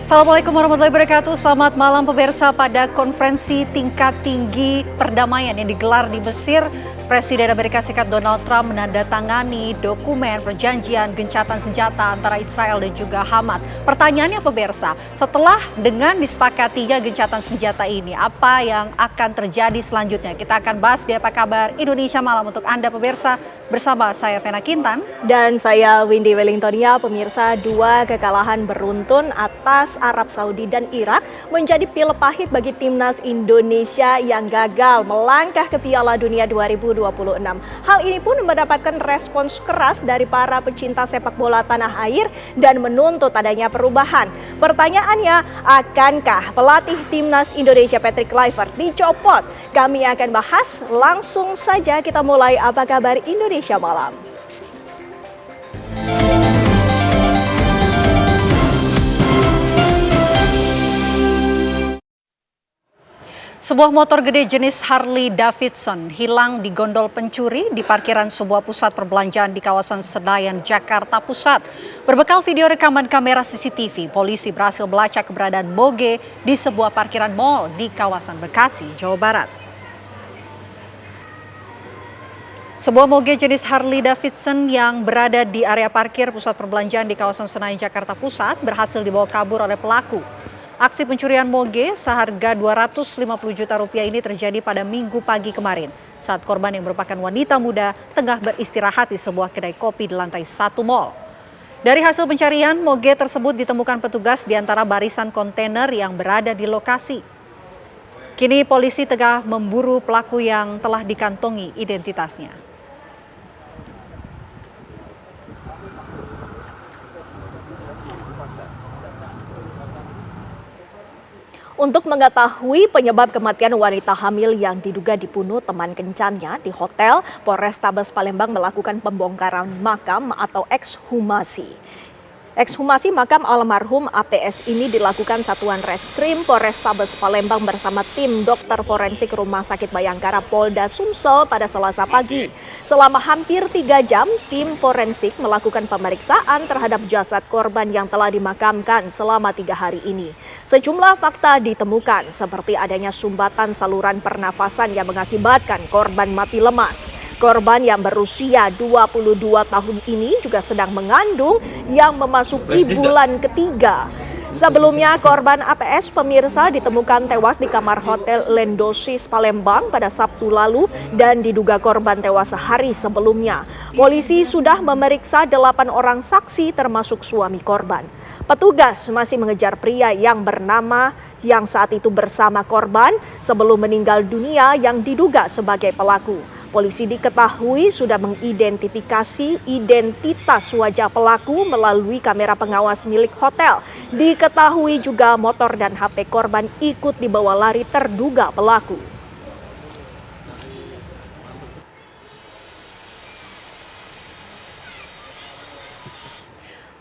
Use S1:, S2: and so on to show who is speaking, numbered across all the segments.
S1: Assalamualaikum warahmatullahi wabarakatuh. Selamat malam pemirsa. Pada konferensi tingkat tinggi perdamaian yang digelar di Mesir, Presiden Amerika Serikat Donald Trump menandatangani dokumen perjanjian gencatan senjata antara Israel dan juga Hamas. Pertanyaannya pemirsa, setelah dengan disepakatinya gencatan senjata ini, apa yang akan terjadi selanjutnya? Kita akan bahas di Apa Kabar Indonesia Malam untuk Anda pemirsa. Bersama saya Vena Kintan.
S2: Dan saya Windy Wellingtonia. Pemirsa, dua kekalahan beruntun atas Arab Saudi dan Irak menjadi pil pahit bagi timnas Indonesia yang gagal melangkah ke Piala Dunia 2026. Hal ini pun mendapatkan respons keras dari para pecinta sepak bola tanah air dan menuntut adanya perubahan. Pertanyaannya, akankah pelatih timnas Indonesia Patrick Kluivert dicopot? Kami akan bahas langsung saja. Kita mulai Apa Kabar Indonesia Malam.
S1: Sebuah motor gede jenis Harley Davidson hilang di gondol pencuri di parkiran sebuah pusat perbelanjaan di kawasan Senayan, Jakarta Pusat. Berbekal video rekaman kamera CCTV, polisi berhasil melacak keberadaan moge di sebuah parkiran mal di kawasan Bekasi, Jawa Barat. Sebuah moge jenis Harley Davidson yang berada di area parkir pusat perbelanjaan di kawasan Senayan, Jakarta Pusat berhasil dibawa kabur oleh pelaku. Aksi pencurian moge seharga Rp250 juta ini terjadi pada Minggu pagi kemarin saat korban yang merupakan wanita muda tengah beristirahat di sebuah kedai kopi di lantai 1 mal. Dari hasil pencarian, moge tersebut ditemukan petugas di antara barisan kontainer yang berada di lokasi. Kini polisi tengah memburu pelaku yang telah dikantongi identitasnya.
S2: Untuk mengetahui penyebab kematian wanita hamil yang diduga dibunuh teman kencannya di hotel, Polrestabes Palembang melakukan pembongkaran makam atau ekshumasi. Ekshumasi makam almarhum APS ini dilakukan Satuan Reskrim Polrestabes Palembang bersama tim dokter forensik Rumah Sakit Bayangkara Polda Sumsel pada Selasa pagi. Selama hampir 3 jam, tim forensik melakukan pemeriksaan terhadap jasad korban yang telah dimakamkan selama 3 hari ini. Sejumlah fakta ditemukan seperti adanya sumbatan saluran pernafasan yang mengakibatkan korban mati lemas. Korban yang berusia 22 tahun ini juga sedang mengandung yang memasuki bulan ketiga. Sebelumnya korban APS pemirsa ditemukan tewas di kamar hotel Lendosis Palembang pada Sabtu lalu dan diduga korban tewas sehari sebelumnya. Polisi sudah memeriksa 8 orang saksi termasuk suami korban. Petugas masih mengejar pria yang saat itu bersama korban sebelum meninggal dunia yang diduga sebagai pelaku. Polisi diketahui sudah mengidentifikasi identitas wajah pelaku melalui kamera pengawas milik hotel. Diketahui juga motor dan HP korban ikut dibawa lari terduga pelaku.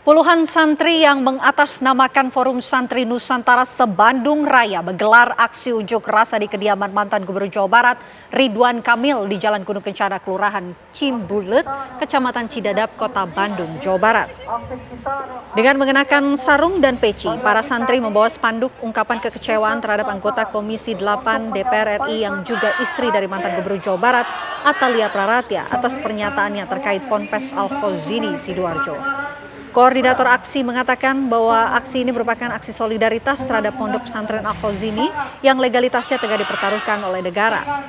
S1: Puluhan santri yang mengatasnamakan Forum Santri Nusantara se-Bandung Raya menggelar aksi unjuk rasa di kediaman mantan Gubernur Jawa Barat Ridwan Kamil di Jalan Gunung Kencana, Kelurahan Cimbulet, Kecamatan Cidadap, Kota Bandung, Jawa Barat. Dengan mengenakan sarung dan peci, para santri membawa spanduk ungkapan kekecewaan terhadap anggota Komisi 8 DPR RI yang juga istri dari mantan Gubernur Jawa Barat Atalia Praratya atas pernyataannya terkait Ponpes Al-Fauzini Sidoarjo. Koordinator aksi mengatakan bahwa aksi ini merupakan aksi solidaritas terhadap Pondok Pesantren Al-Fauzini yang legalitasnya tengah dipertaruhkan oleh negara.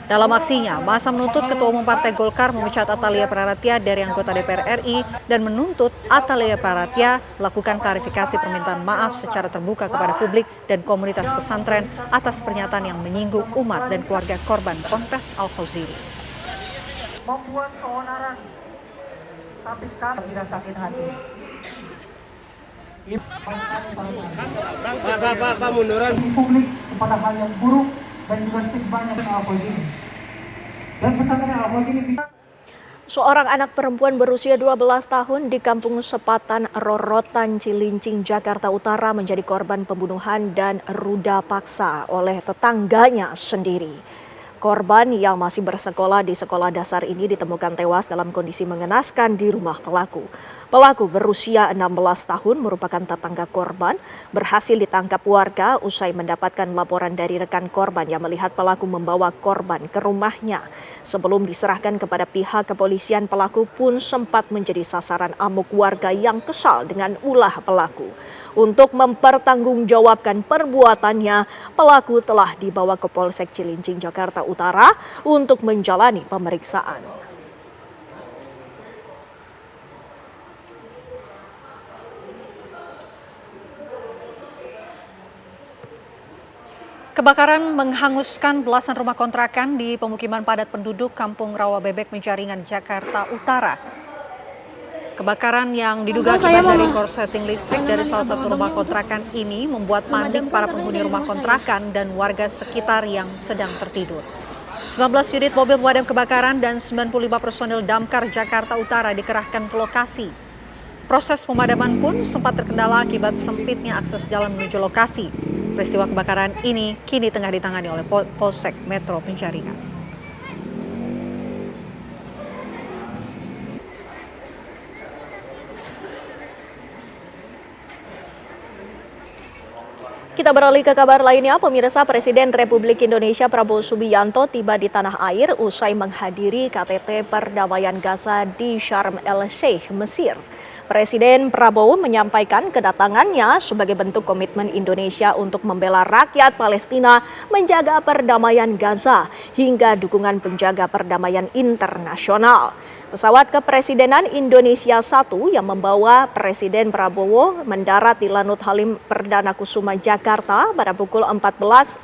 S1: Dalam aksinya, massa menuntut Ketua Umum Partai Golkar memecat Atalia Praratya dari anggota DPR RI dan menuntut Atalia Praratya melakukan klarifikasi permintaan maaf secara terbuka kepada publik dan komunitas pesantren atas pernyataan yang menyinggung umat dan keluarga korban Ponpes Al-Fauzini.
S3: Membuat keonaran, tapi kami tidak sakit hati.
S4: Pak munduran
S3: Publik kepada hal yang buruk dan juga stigmanya Al-Fauzini. Dan pesantren Al-Fauzini.
S2: Seorang anak perempuan berusia 12 tahun di Kampung Sepatan Rorotan, Cilincing, Jakarta Utara menjadi korban pembunuhan dan ruda paksa oleh tetangganya sendiri. Korban yang masih bersekolah di sekolah dasar ini ditemukan tewas dalam kondisi mengenaskan di rumah pelaku. Pelaku berusia 16 tahun merupakan tetangga korban, berhasil ditangkap warga usai mendapatkan laporan dari rekan korban yang melihat pelaku membawa korban ke rumahnya. Sebelum diserahkan kepada pihak kepolisian, pelaku pun sempat menjadi sasaran amuk warga yang kesal dengan ulah pelaku. Untuk mempertanggungjawabkan perbuatannya, pelaku telah dibawa ke Polsek Cilincing, Jakarta Utara untuk menjalani pemeriksaan.
S1: Kebakaran menghanguskan belasan rumah kontrakan di pemukiman padat penduduk Kampung Rawa Bebek, Penjaringan, Jakarta Utara. Kebakaran yang diduga akibat dari korsleting listrik dari salah satu rumah kontrakan ini membuat panik para penghuni rumah kontrakan dan warga sekitar yang sedang tertidur. 19 unit mobil pemadam kebakaran dan 95 personil Damkar Jakarta Utara dikerahkan ke lokasi. Proses pemadaman pun sempat terkendala akibat sempitnya akses jalan menuju lokasi. Peristiwa kebakaran ini kini tengah ditangani oleh Polsek Metro Penjaringan.
S2: Kita beralih ke kabar lainnya, pemirsa. Presiden Republik Indonesia Prabowo Subianto tiba di tanah air usai menghadiri KTT Perdamaian Gaza di Sharm el-Sheikh, Mesir. Presiden Prabowo menyampaikan kedatangannya sebagai bentuk komitmen Indonesia untuk membela rakyat Palestina, menjaga perdamaian Gaza, hingga dukungan penjaga perdamaian internasional. Pesawat kepresidenan Indonesia 1 yang membawa Presiden Prabowo mendarat di Lanut Halim Perdana Kusuma, Jakarta pada pukul 14.39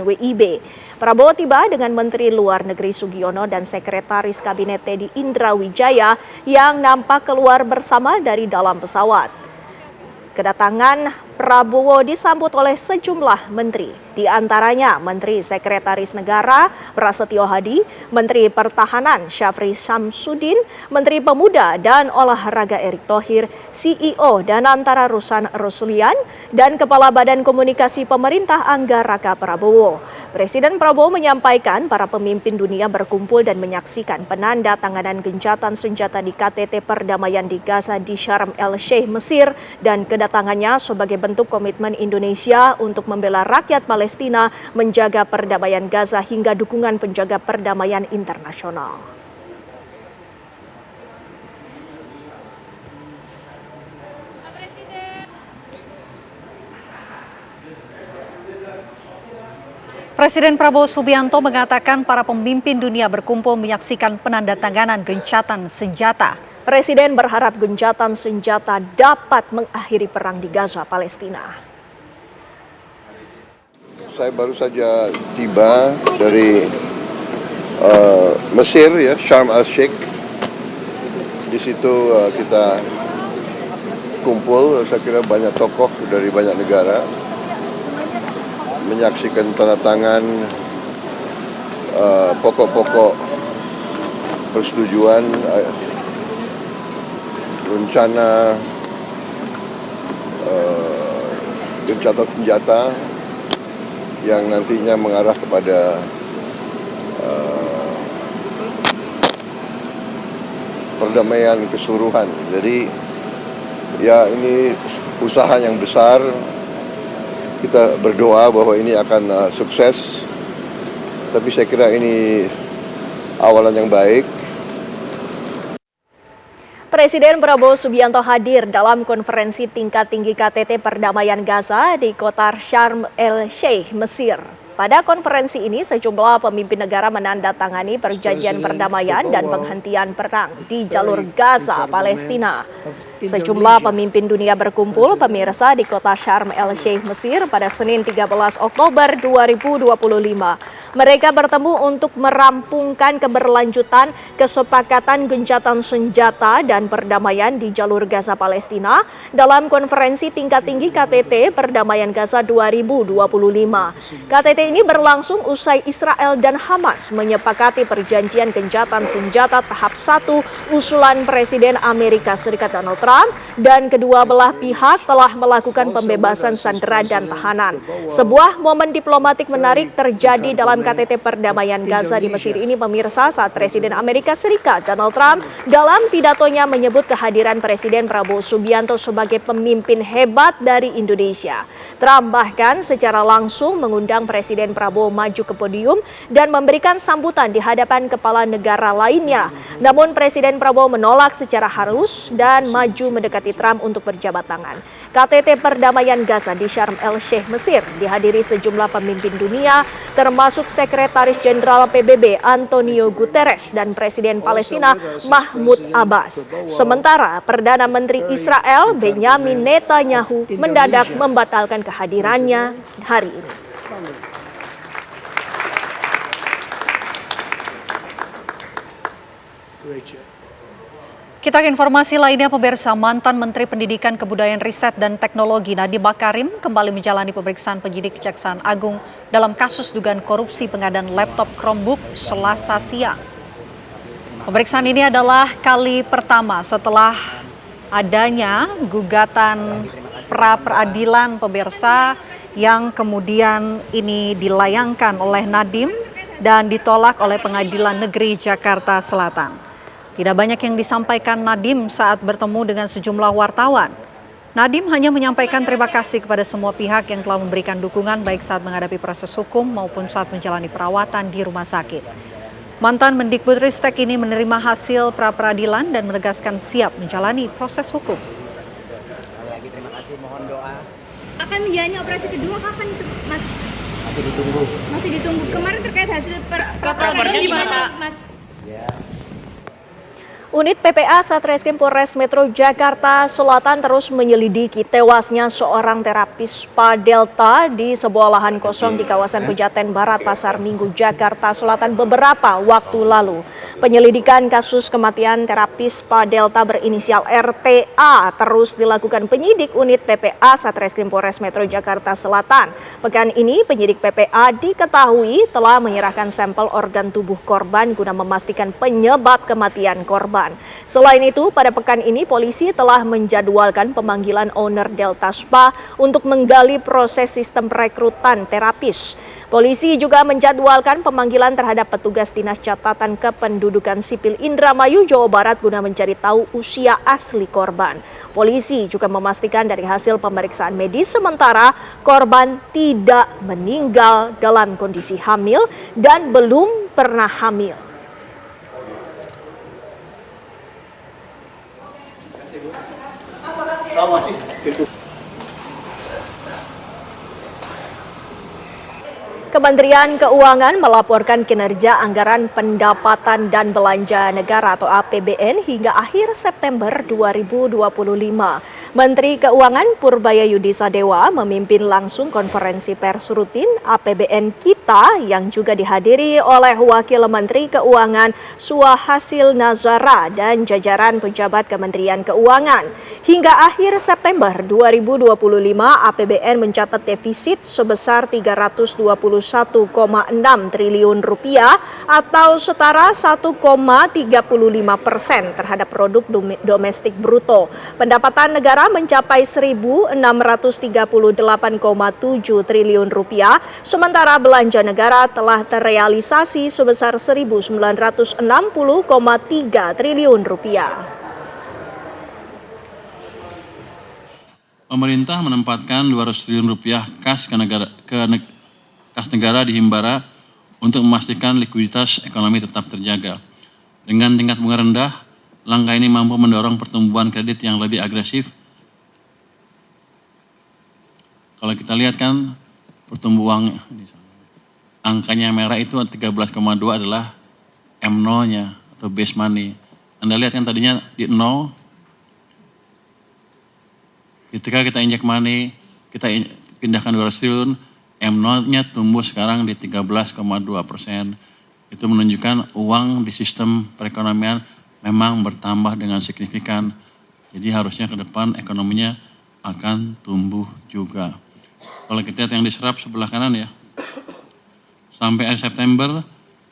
S2: WIB. Prabowo tiba dengan Menteri Luar Negeri Sugiono dan Sekretaris Kabinet Teddy Indra Wijaya yang nampak keluar bersama dari dalam pesawat. Kedatangan Prabowo disambut oleh sejumlah menteri, di antaranya Menteri Sekretaris Negara Prasetyo Hadi, Menteri Pertahanan Syafri Samsudin, Menteri Pemuda dan Olahraga Erick Thohir, CEO Danantara Ruslan Ruslian, dan Kepala Badan Komunikasi Pemerintah Angga Raka Prabowo. Presiden Prabowo menyampaikan para pemimpin dunia berkumpul dan menyaksikan penanda tanganan gencatan senjata di KTT Perdamaian di Gaza di Sharm el-Sheikh, Mesir, dan kedatangannya sebagai bentuk komitmen Indonesia untuk membela rakyat Palestina, menjaga perdamaian Gaza, hingga dukungan penjaga perdamaian internasional.
S1: Presiden Prabowo Subianto mengatakan para pemimpin dunia berkumpul menyaksikan penandatanganan gencatan senjata.
S2: Presiden berharap gencatan senjata dapat mengakhiri perang di Gaza, Palestina.
S4: Saya baru saja tiba dari Mesir, ya, Sharm el-Sheikh. Di situ kita kumpul, saya kira banyak tokoh dari banyak negara, menyaksikan tanda tangan pokok-pokok persetujuan rencana gencatan senjata yang nantinya mengarah kepada perdamaian keseluruhan. Jadi ya, ini usaha yang besar. Kita berdoa bahwa ini akan sukses. Tapi saya kira ini awalan yang baik.
S2: Presiden Prabowo Subianto hadir dalam konferensi tingkat tinggi KTT Perdamaian Gaza di kota Sharm el-Sheikh, Mesir. Pada konferensi ini, sejumlah pemimpin negara menandatangani perjanjian perdamaian dan penghentian perang di jalur Gaza, Palestina. Sejumlah pemimpin dunia berkumpul, pemirsa, di kota Sharm el-Sheikh, Mesir pada Senin 13 Oktober 2025. Mereka bertemu untuk merampungkan keberlanjutan kesepakatan gencatan senjata dan perdamaian di jalur Gaza, Palestina dalam konferensi tingkat tinggi KTT Perdamaian Gaza 2025. KTT ini berlangsung usai Israel dan Hamas menyepakati perjanjian gencatan senjata tahap 1 usulan Presiden Amerika Serikat Donald Trump dan kedua belah pihak telah melakukan pembebasan sandera dan tahanan. Sebuah momen diplomatik menarik terjadi dalam KTT perdamaian Gaza di Mesir ini pemirsa saat Presiden Amerika Serikat Donald Trump dalam pidatonya menyebut kehadiran Presiden Prabowo Subianto sebagai pemimpin hebat dari Indonesia. Trump bahkan secara langsung mengundang Presiden Prabowo maju ke podium dan memberikan sambutan di hadapan kepala negara lainnya. Namun Presiden Prabowo menolak secara halus dan maju mendekati Trump untuk berjabat tangan. KTT perdamaian Gaza di Sharm el-Sheikh, Mesir dihadiri sejumlah pemimpin dunia termasuk Sekretaris Jenderal PBB Antonio Guterres dan Presiden Palestina Mahmud Abbas. Sementara Perdana Menteri Israel Benyamin Netanyahu mendadak membatalkan kehadirannya hari ini.
S1: Kita ke informasi lainnya, pemirsa. Mantan Menteri Pendidikan, Kebudayaan, Riset, dan Teknologi Nadiem Makarim kembali menjalani pemeriksaan penyidik Kejaksaan Agung dalam kasus dugaan korupsi pengadaan laptop Chromebook Selasa siang. Pemeriksaan ini adalah kali pertama setelah adanya gugatan pra-peradilan pemirsa yang kemudian ini dilayangkan oleh Nadiem dan ditolak oleh Pengadilan Negeri Jakarta Selatan. Tidak banyak yang disampaikan Nadiem saat bertemu dengan sejumlah wartawan. Nadiem hanya menyampaikan terima kasih kepada semua pihak yang telah memberikan dukungan baik saat menghadapi proses hukum maupun saat menjalani perawatan di rumah sakit. Mantan Mendikbudristek ini menerima hasil pra-peradilan dan menegaskan siap menjalani proses hukum.
S5: Terima kasih, mohon doa.
S6: Akan menjalani operasi kedua kapan itu, Mas?
S5: Masih ditunggu.
S6: Masih ditunggu. Kemarin terkait hasil pra-peradilan gimana, Mas?
S5: Ya.
S2: Unit PPA Satreskrim Polres Metro Jakarta Selatan terus menyelidiki tewasnya seorang terapis Spa Delta di sebuah lahan kosong di kawasan Pejaten Barat, Pasar Minggu, Jakarta Selatan beberapa waktu lalu. Penyelidikan kasus kematian terapis Spa Delta berinisial RTA terus dilakukan penyidik unit PPA Satreskrim Polres Metro Jakarta Selatan. Pekan ini penyidik PPA diketahui telah menyerahkan sampel organ tubuh korban guna memastikan penyebab kematian korban. Selain itu, pada pekan ini polisi telah menjadwalkan pemanggilan owner Delta Spa untuk menggali proses sistem rekrutan terapis. Polisi juga menjadwalkan pemanggilan terhadap petugas Dinas Catatan Kependudukan Sipil Indramayu, Jawa Barat guna mencari tahu usia asli korban. Polisi juga memastikan dari hasil pemeriksaan medis sementara korban tidak meninggal dalam kondisi hamil dan belum pernah hamil. Kementerian Keuangan melaporkan kinerja anggaran pendapatan dan belanja negara atau APBN hingga akhir September 2025. Menteri Keuangan Purbayayudi Sadewa memimpin langsung konferensi pers rutin APBN kita yang juga dihadiri oleh Wakil Menteri Keuangan Suhasil Nazara dan jajaran pejabat Kementerian Keuangan. Hingga akhir September 2025, APBN mencatat defisit sebesar 1,6 triliun rupiah atau setara 1,35% terhadap produk domestik bruto. Pendapatan negara mencapai 1.638,7 triliun rupiah, sementara belanja negara telah terrealisasi sebesar 1.960,3 triliun rupiah.
S7: Pemerintah menempatkan 200 triliun rupiah kas kas negara di Himbara untuk memastikan likuiditas ekonomi tetap terjaga. Dengan tingkat bunga rendah, langkah ini mampu mendorong pertumbuhan kredit yang lebih agresif. Kalau kita lihat kan pertumbuhan angkanya merah itu 13,2 adalah M0-nya atau base money. Anda lihat kan tadinya di 0. Ketika kita injek money, kita pindahkan 200 triliun, M0-nya tumbuh sekarang di 13,2%. Itu menunjukkan uang di sistem perekonomian memang bertambah dengan signifikan. Jadi harusnya ke depan ekonominya akan tumbuh juga. Kalau kita lihat yang diserap sebelah kanan ya, sampai akhir September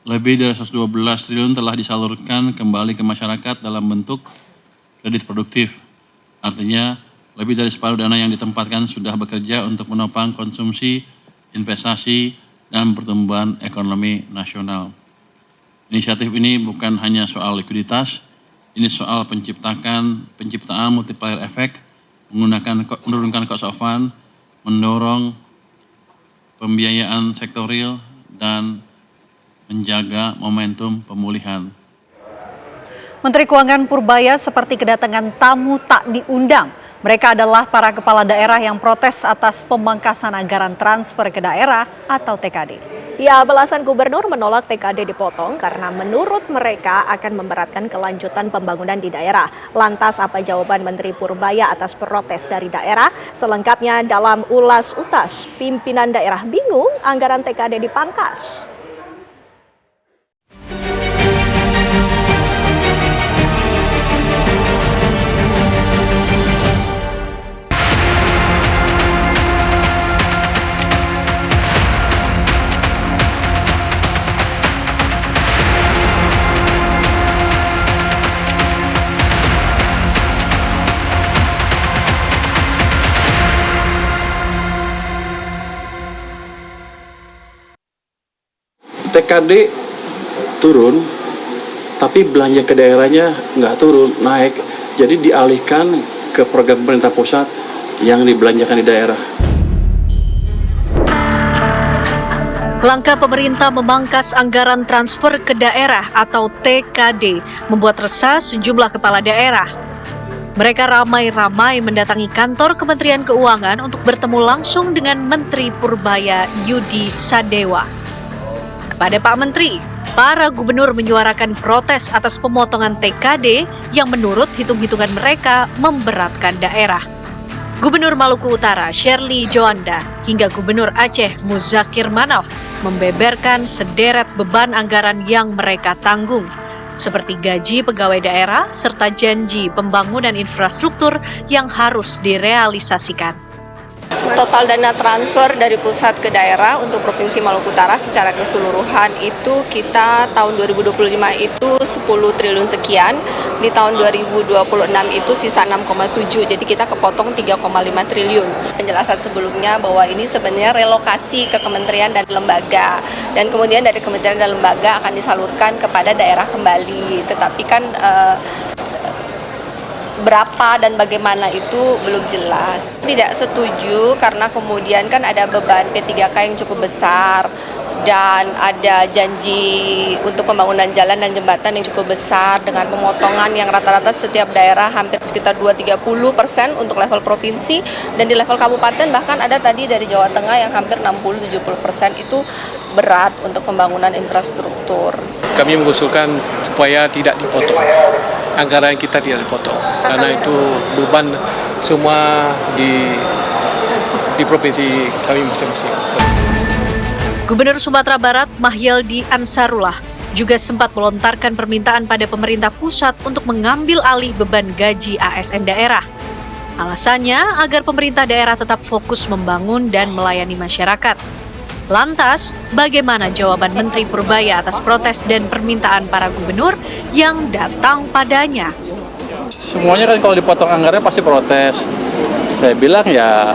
S7: lebih dari 112 triliun telah disalurkan kembali ke masyarakat dalam bentuk kredit produktif. Artinya lebih dari separuh dana yang ditempatkan sudah bekerja untuk menopang konsumsi, investasi, dan pertumbuhan ekonomi nasional. Inisiatif ini bukan hanya soal likuiditas, ini soal penciptaan multiplier effect, menurunkan cost of fund, mendorong pembiayaan sektorial, dan menjaga momentum pemulihan.
S1: Menteri Keuangan Purbaya seperti kedatangan tamu tak diundang. Mereka adalah para kepala daerah yang protes atas pemangkasan anggaran transfer ke daerah atau TKD.
S2: Ya, belasan gubernur menolak TKD dipotong karena menurut mereka akan memberatkan kelanjutan pembangunan di daerah. Lantas apa jawaban Menteri Purbaya atas protes dari daerah? Selengkapnya dalam Ulas Utas. Pimpinan daerah bingung anggaran TKD dipangkas.
S8: TKD turun, tapi belanja ke daerahnya nggak turun, naik. Jadi dialihkan ke program pemerintah pusat yang dibelanjakan di daerah.
S9: Langkah pemerintah memangkas anggaran transfer ke daerah atau TKD membuat resah sejumlah kepala daerah. Mereka ramai-ramai mendatangi kantor Kementerian Keuangan untuk bertemu langsung dengan Menteri Purbaya Yudi Sadewa. Kepada Pak Menteri, para gubernur menyuarakan protes atas pemotongan TKD yang menurut hitung-hitungan mereka memberatkan daerah. Gubernur Maluku Utara Shirley Joanda hingga Gubernur Aceh Muzakir Manaf membeberkan sederet beban anggaran yang mereka tanggung, seperti gaji pegawai daerah serta janji pembangunan infrastruktur yang harus direalisasikan.
S10: Total dana transfer dari pusat ke daerah untuk Provinsi Maluku Utara secara keseluruhan itu kita tahun 2025 itu 10 triliun sekian, di tahun 2026 itu sisa 6,7, jadi kita kepotong 3,5 triliun. Penjelasan sebelumnya bahwa ini sebenarnya relokasi ke kementerian dan lembaga, dan kemudian dari kementerian dan lembaga akan disalurkan kepada daerah kembali, tetapi kan berapa dan bagaimana itu belum jelas. Tidak setuju karena kemudian kan ada beban P3K yang cukup besar dan ada janji untuk pembangunan jalan dan jembatan yang cukup besar dengan pemotongan yang rata-rata setiap daerah hampir sekitar 2-30% untuk level provinsi, dan di level kabupaten bahkan ada tadi dari Jawa Tengah yang hampir 60-70% itu berat untuk pembangunan infrastruktur.
S8: Kami mengusulkan supaya tidak dipotong. Anggaran kita tidak dipotong karena itu beban semua di provinsi kami masing-masing.
S9: Gubernur Sumatera Barat Mahyildi Ansarullah juga sempat melontarkan permintaan pada pemerintah pusat untuk mengambil alih beban gaji ASN daerah. Alasannya agar pemerintah daerah tetap fokus membangun dan melayani masyarakat. Lantas, bagaimana jawaban Menteri Purbaya atas protes dan permintaan para gubernur yang datang padanya?
S8: Semuanya kan kalau dipotong anggarannya pasti protes. Saya bilang ya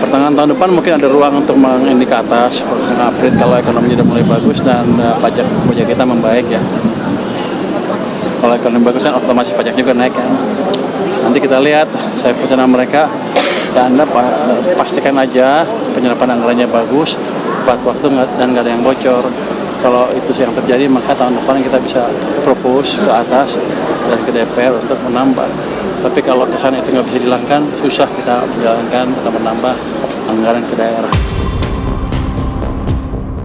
S8: pertengahan tahun depan mungkin ada ruang untuk ini ke atas, April kalau ekonominya sudah mulai bagus dan pajak kita membaik ya. Kalau ekonomi bagus kan otomatis pajak juga naik kan. Nanti kita lihat, saya pesan mereka, dan Anda pastikan aja penyerapan anggarannya bagus, tepat waktu dan nggak ada yang bocor. Kalau itu yang terjadi, maka tahun depan kita bisa propose ke atas dan ke DPR untuk menambah. Tapi kalau kesan itu nggak bisa dihilangkan, susah kita menjalankan atau menambah anggaran ke daerah.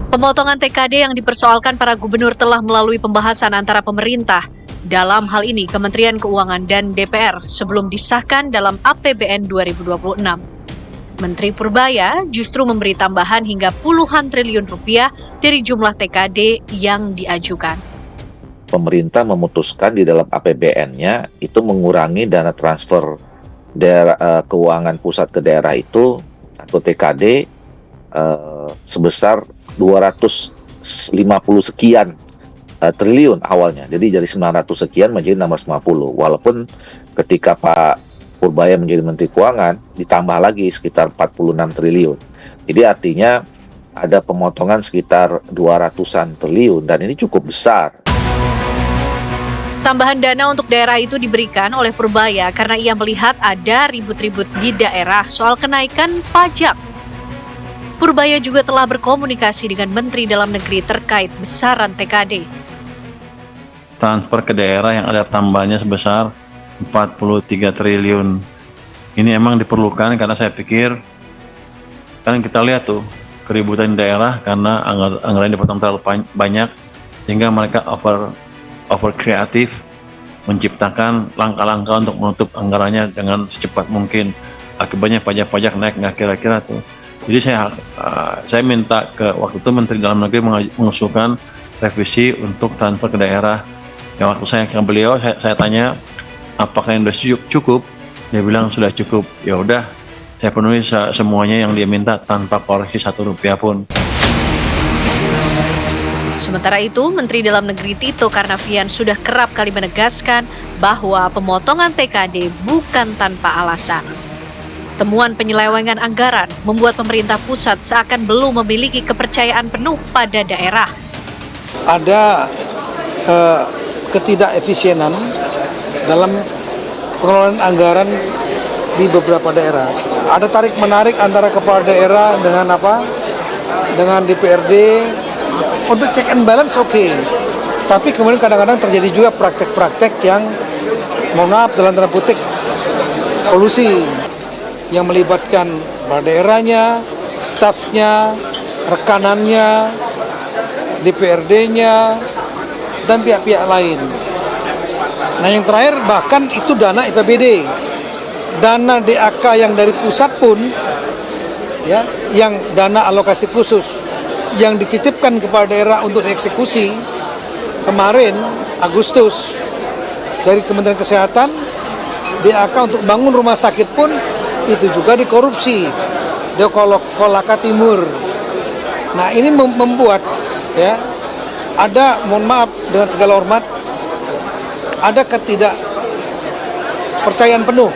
S9: Pemotongan TKD yang dipersoalkan para gubernur telah melalui pembahasan antara pemerintah. Dalam hal ini Kementerian Keuangan dan DPR sebelum disahkan dalam APBN 2026. Menteri Purbaya justru memberi tambahan hingga puluhan triliun rupiah dari jumlah TKD yang diajukan.
S11: Pemerintah memutuskan di dalam APBN-nya itu mengurangi dana transfer daerah keuangan pusat ke daerah itu atau TKD sebesar 250 sekian triliun awalnya. Jadi dari 900 sekian menjadi 650. Walaupun ketika Pak Purbaya menjadi Menteri Keuangan ditambah lagi sekitar 46 triliun. Jadi artinya ada pemotongan sekitar 200-an triliun dan ini cukup besar.
S9: Tambahan dana untuk daerah itu diberikan oleh Purbaya karena ia melihat ada ribut-ribut di daerah soal kenaikan pajak. Purbaya juga telah berkomunikasi dengan Menteri Dalam Negeri terkait besaran TKD.
S7: Transfer ke daerah yang ada tambahannya sebesar 43 triliun. Ini emang diperlukan karena saya pikir, kan kita lihat tuh, keributan di daerah karena anggaran dipotong terlalu banyak, sehingga mereka over kreatif menciptakan langkah-langkah untuk menutup anggarannya dengan secepat mungkin. Akibatnya pajak-pajak naik nggak kira-kira tuh. Jadi saya minta ke waktu itu Menteri Dalam Negeri mengusulkan revisi untuk transfer ke daerah. Yang waktu saya ke beliau, saya tanya apakah yang sudah cukup? Dia bilang sudah cukup. Ya udah, saya penuhi semuanya yang dia minta tanpa koreksi 1 rupiah pun.
S9: Sementara itu, Menteri Dalam Negeri Tito Karnavian sudah kerap kali menegaskan bahwa pemotongan TKD bukan tanpa alasan. Temuan penyelewengan anggaran membuat pemerintah pusat seakan belum memiliki kepercayaan penuh pada daerah.
S3: Ada ketidakefisienan dalam pengelolaan anggaran di beberapa daerah. Ada tarik-menarik antara kepala daerah dengan DPRD. Untuk check and balance oke. Tapi kemudian kadang-kadang terjadi juga praktek-praktek yang, mohon maaf dalam tanda petik, kolusi yang melibatkan kepala daerahnya, stafnya, rekanannya, DPRD-nya, dan pihak-pihak lain. Nah yang terakhir bahkan itu dana IPBD, dana DAK yang dari pusat pun, ya, yang dana alokasi khusus yang dititipkan kepada daerah untuk dieksekusi kemarin Agustus dari Kementerian Kesehatan, DAK untuk bangun rumah sakit pun itu juga dikorupsi di Kolaka Timur. Nah ini membuat, ya, ada, mohon maaf dengan segala hormat, ada ketidakpercayaan penuh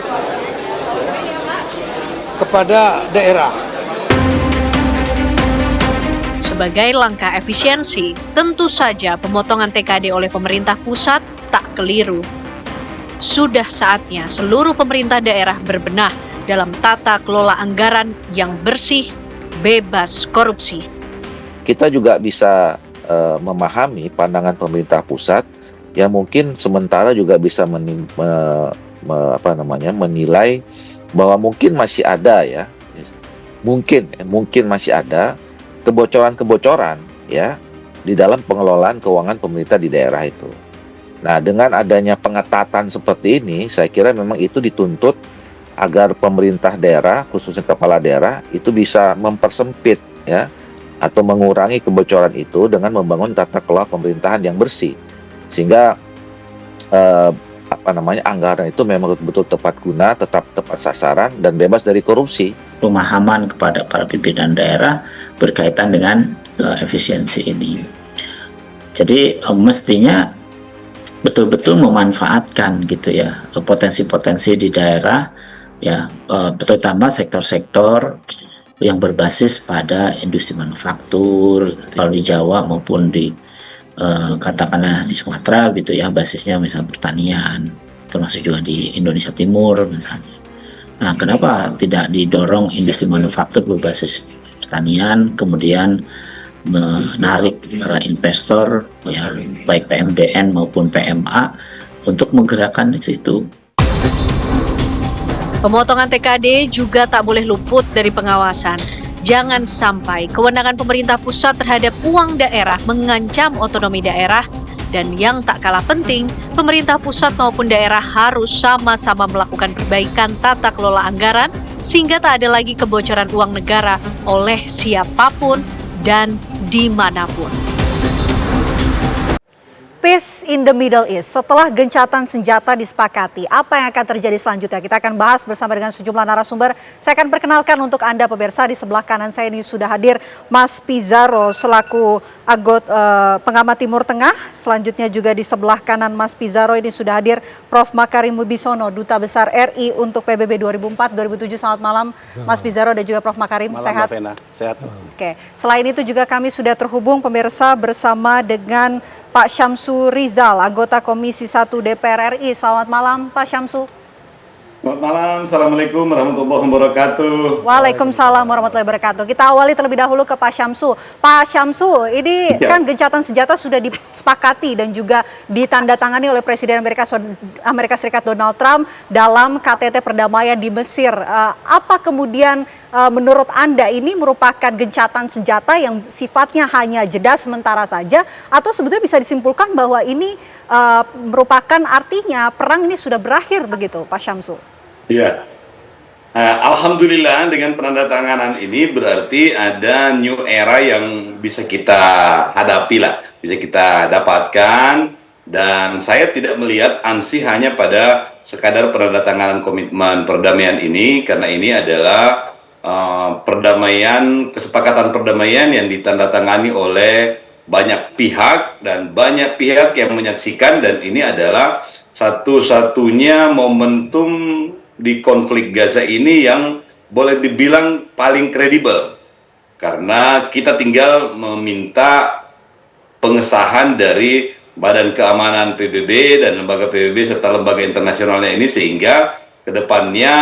S3: kepada daerah.
S9: Sebagai langkah efisiensi, tentu saja pemotongan TKD oleh pemerintah pusat tak keliru. Sudah saatnya seluruh pemerintah daerah berbenah dalam tata kelola anggaran yang bersih, bebas korupsi.
S11: Kita juga bisa memahami pandangan pemerintah pusat yang mungkin sementara juga bisa menilai bahwa mungkin masih ada, ya, mungkin masih ada kebocoran-kebocoran, ya, di dalam pengelolaan keuangan pemerintah di daerah itu. Nah, dengan adanya pengetatan seperti ini, saya kira memang itu dituntut agar pemerintah daerah, khususnya kepala daerah, itu bisa mempersempit, ya, atau mengurangi kebocoran itu dengan membangun tata kelola pemerintahan yang bersih, sehingga anggaran itu memang betul tepat guna, tetap tepat sasaran, dan bebas dari korupsi.
S12: Pemahaman kepada para pimpinan daerah berkaitan dengan efisiensi ini. Jadi mestinya betul-betul memanfaatkan gitu ya potensi-potensi di daerah, ya, terutama sektor-sektor yang berbasis pada industri manufaktur, kalau di Jawa maupun di katakanlah di Sumatera gitu ya, basisnya misalnya pertanian, termasuk juga di Indonesia Timur misalnya. Nah, kenapa tidak didorong industri manufaktur berbasis pertanian, kemudian menarik para investor, ya, baik PMDN maupun PMA untuk menggerakkan di situ.
S9: Pemotongan TKD juga tak boleh luput dari pengawasan. Jangan sampai kewenangan pemerintah pusat terhadap uang daerah mengancam otonomi daerah. Dan yang tak kalah penting, pemerintah pusat maupun daerah harus sama-sama melakukan perbaikan tata kelola anggaran sehingga tak ada lagi kebocoran uang negara oleh siapapun dan dimanapun.
S1: Peace in the Middle East. Setelah gencatan senjata disepakati, apa yang akan terjadi selanjutnya? Kita akan bahas bersama dengan sejumlah narasumber. Saya akan perkenalkan untuk Anda pemirsa, di sebelah kanan saya ini sudah hadir Mas Pizarro selaku pengamat Timur Tengah. Selanjutnya juga di sebelah kanan Mas Pizarro ini sudah hadir Prof. Makarim Wibisono, Duta Besar RI untuk PBB 2004-2007. Selamat malam Mas Pizarro dan juga Prof. Makarim.
S8: Malam,
S1: Sehat?
S8: Mbak Vena. Sehat.
S1: Oke. Selain itu juga kami sudah terhubung pemirsa bersama dengan Pak Syamsu Rizal, anggota Komisi 1 DPR RI. Selamat malam Pak Syamsu.
S13: Selamat malam, Assalamualaikum warahmatullahi wabarakatuh.
S1: Waalaikumsalam warahmatullahi wabarakatuh. Kita awali terlebih dahulu ke Pak Syamsu. Pak Syamsu, ini kan gencatan senjata sudah disepakati dan juga ditandatangani oleh Presiden Amerika Serikat Donald Trump dalam KTT perdamaian di Mesir. Apa kemudian menurut Anda ini merupakan gencatan senjata yang sifatnya hanya jeda sementara saja, atau sebetulnya bisa disimpulkan bahwa ini merupakan artinya perang ini sudah berakhir begitu, Pak Syamsu?
S13: Iya. Alhamdulillah dengan penandatanganan ini berarti ada new era yang bisa kita hadapi lah, bisa kita dapatkan, dan saya tidak melihat ANSI hanya pada sekadar penandatanganan komitmen perdamaian ini, karena ini adalah kesepakatan perdamaian yang ditandatangani oleh banyak pihak dan banyak pihak yang menyaksikan, dan ini adalah satu-satunya momentum di konflik Gaza ini yang boleh dibilang paling kredibel, karena kita tinggal meminta pengesahan dari Badan Keamanan PBB dan lembaga PBB serta lembaga internasionalnya ini, sehingga kedepannya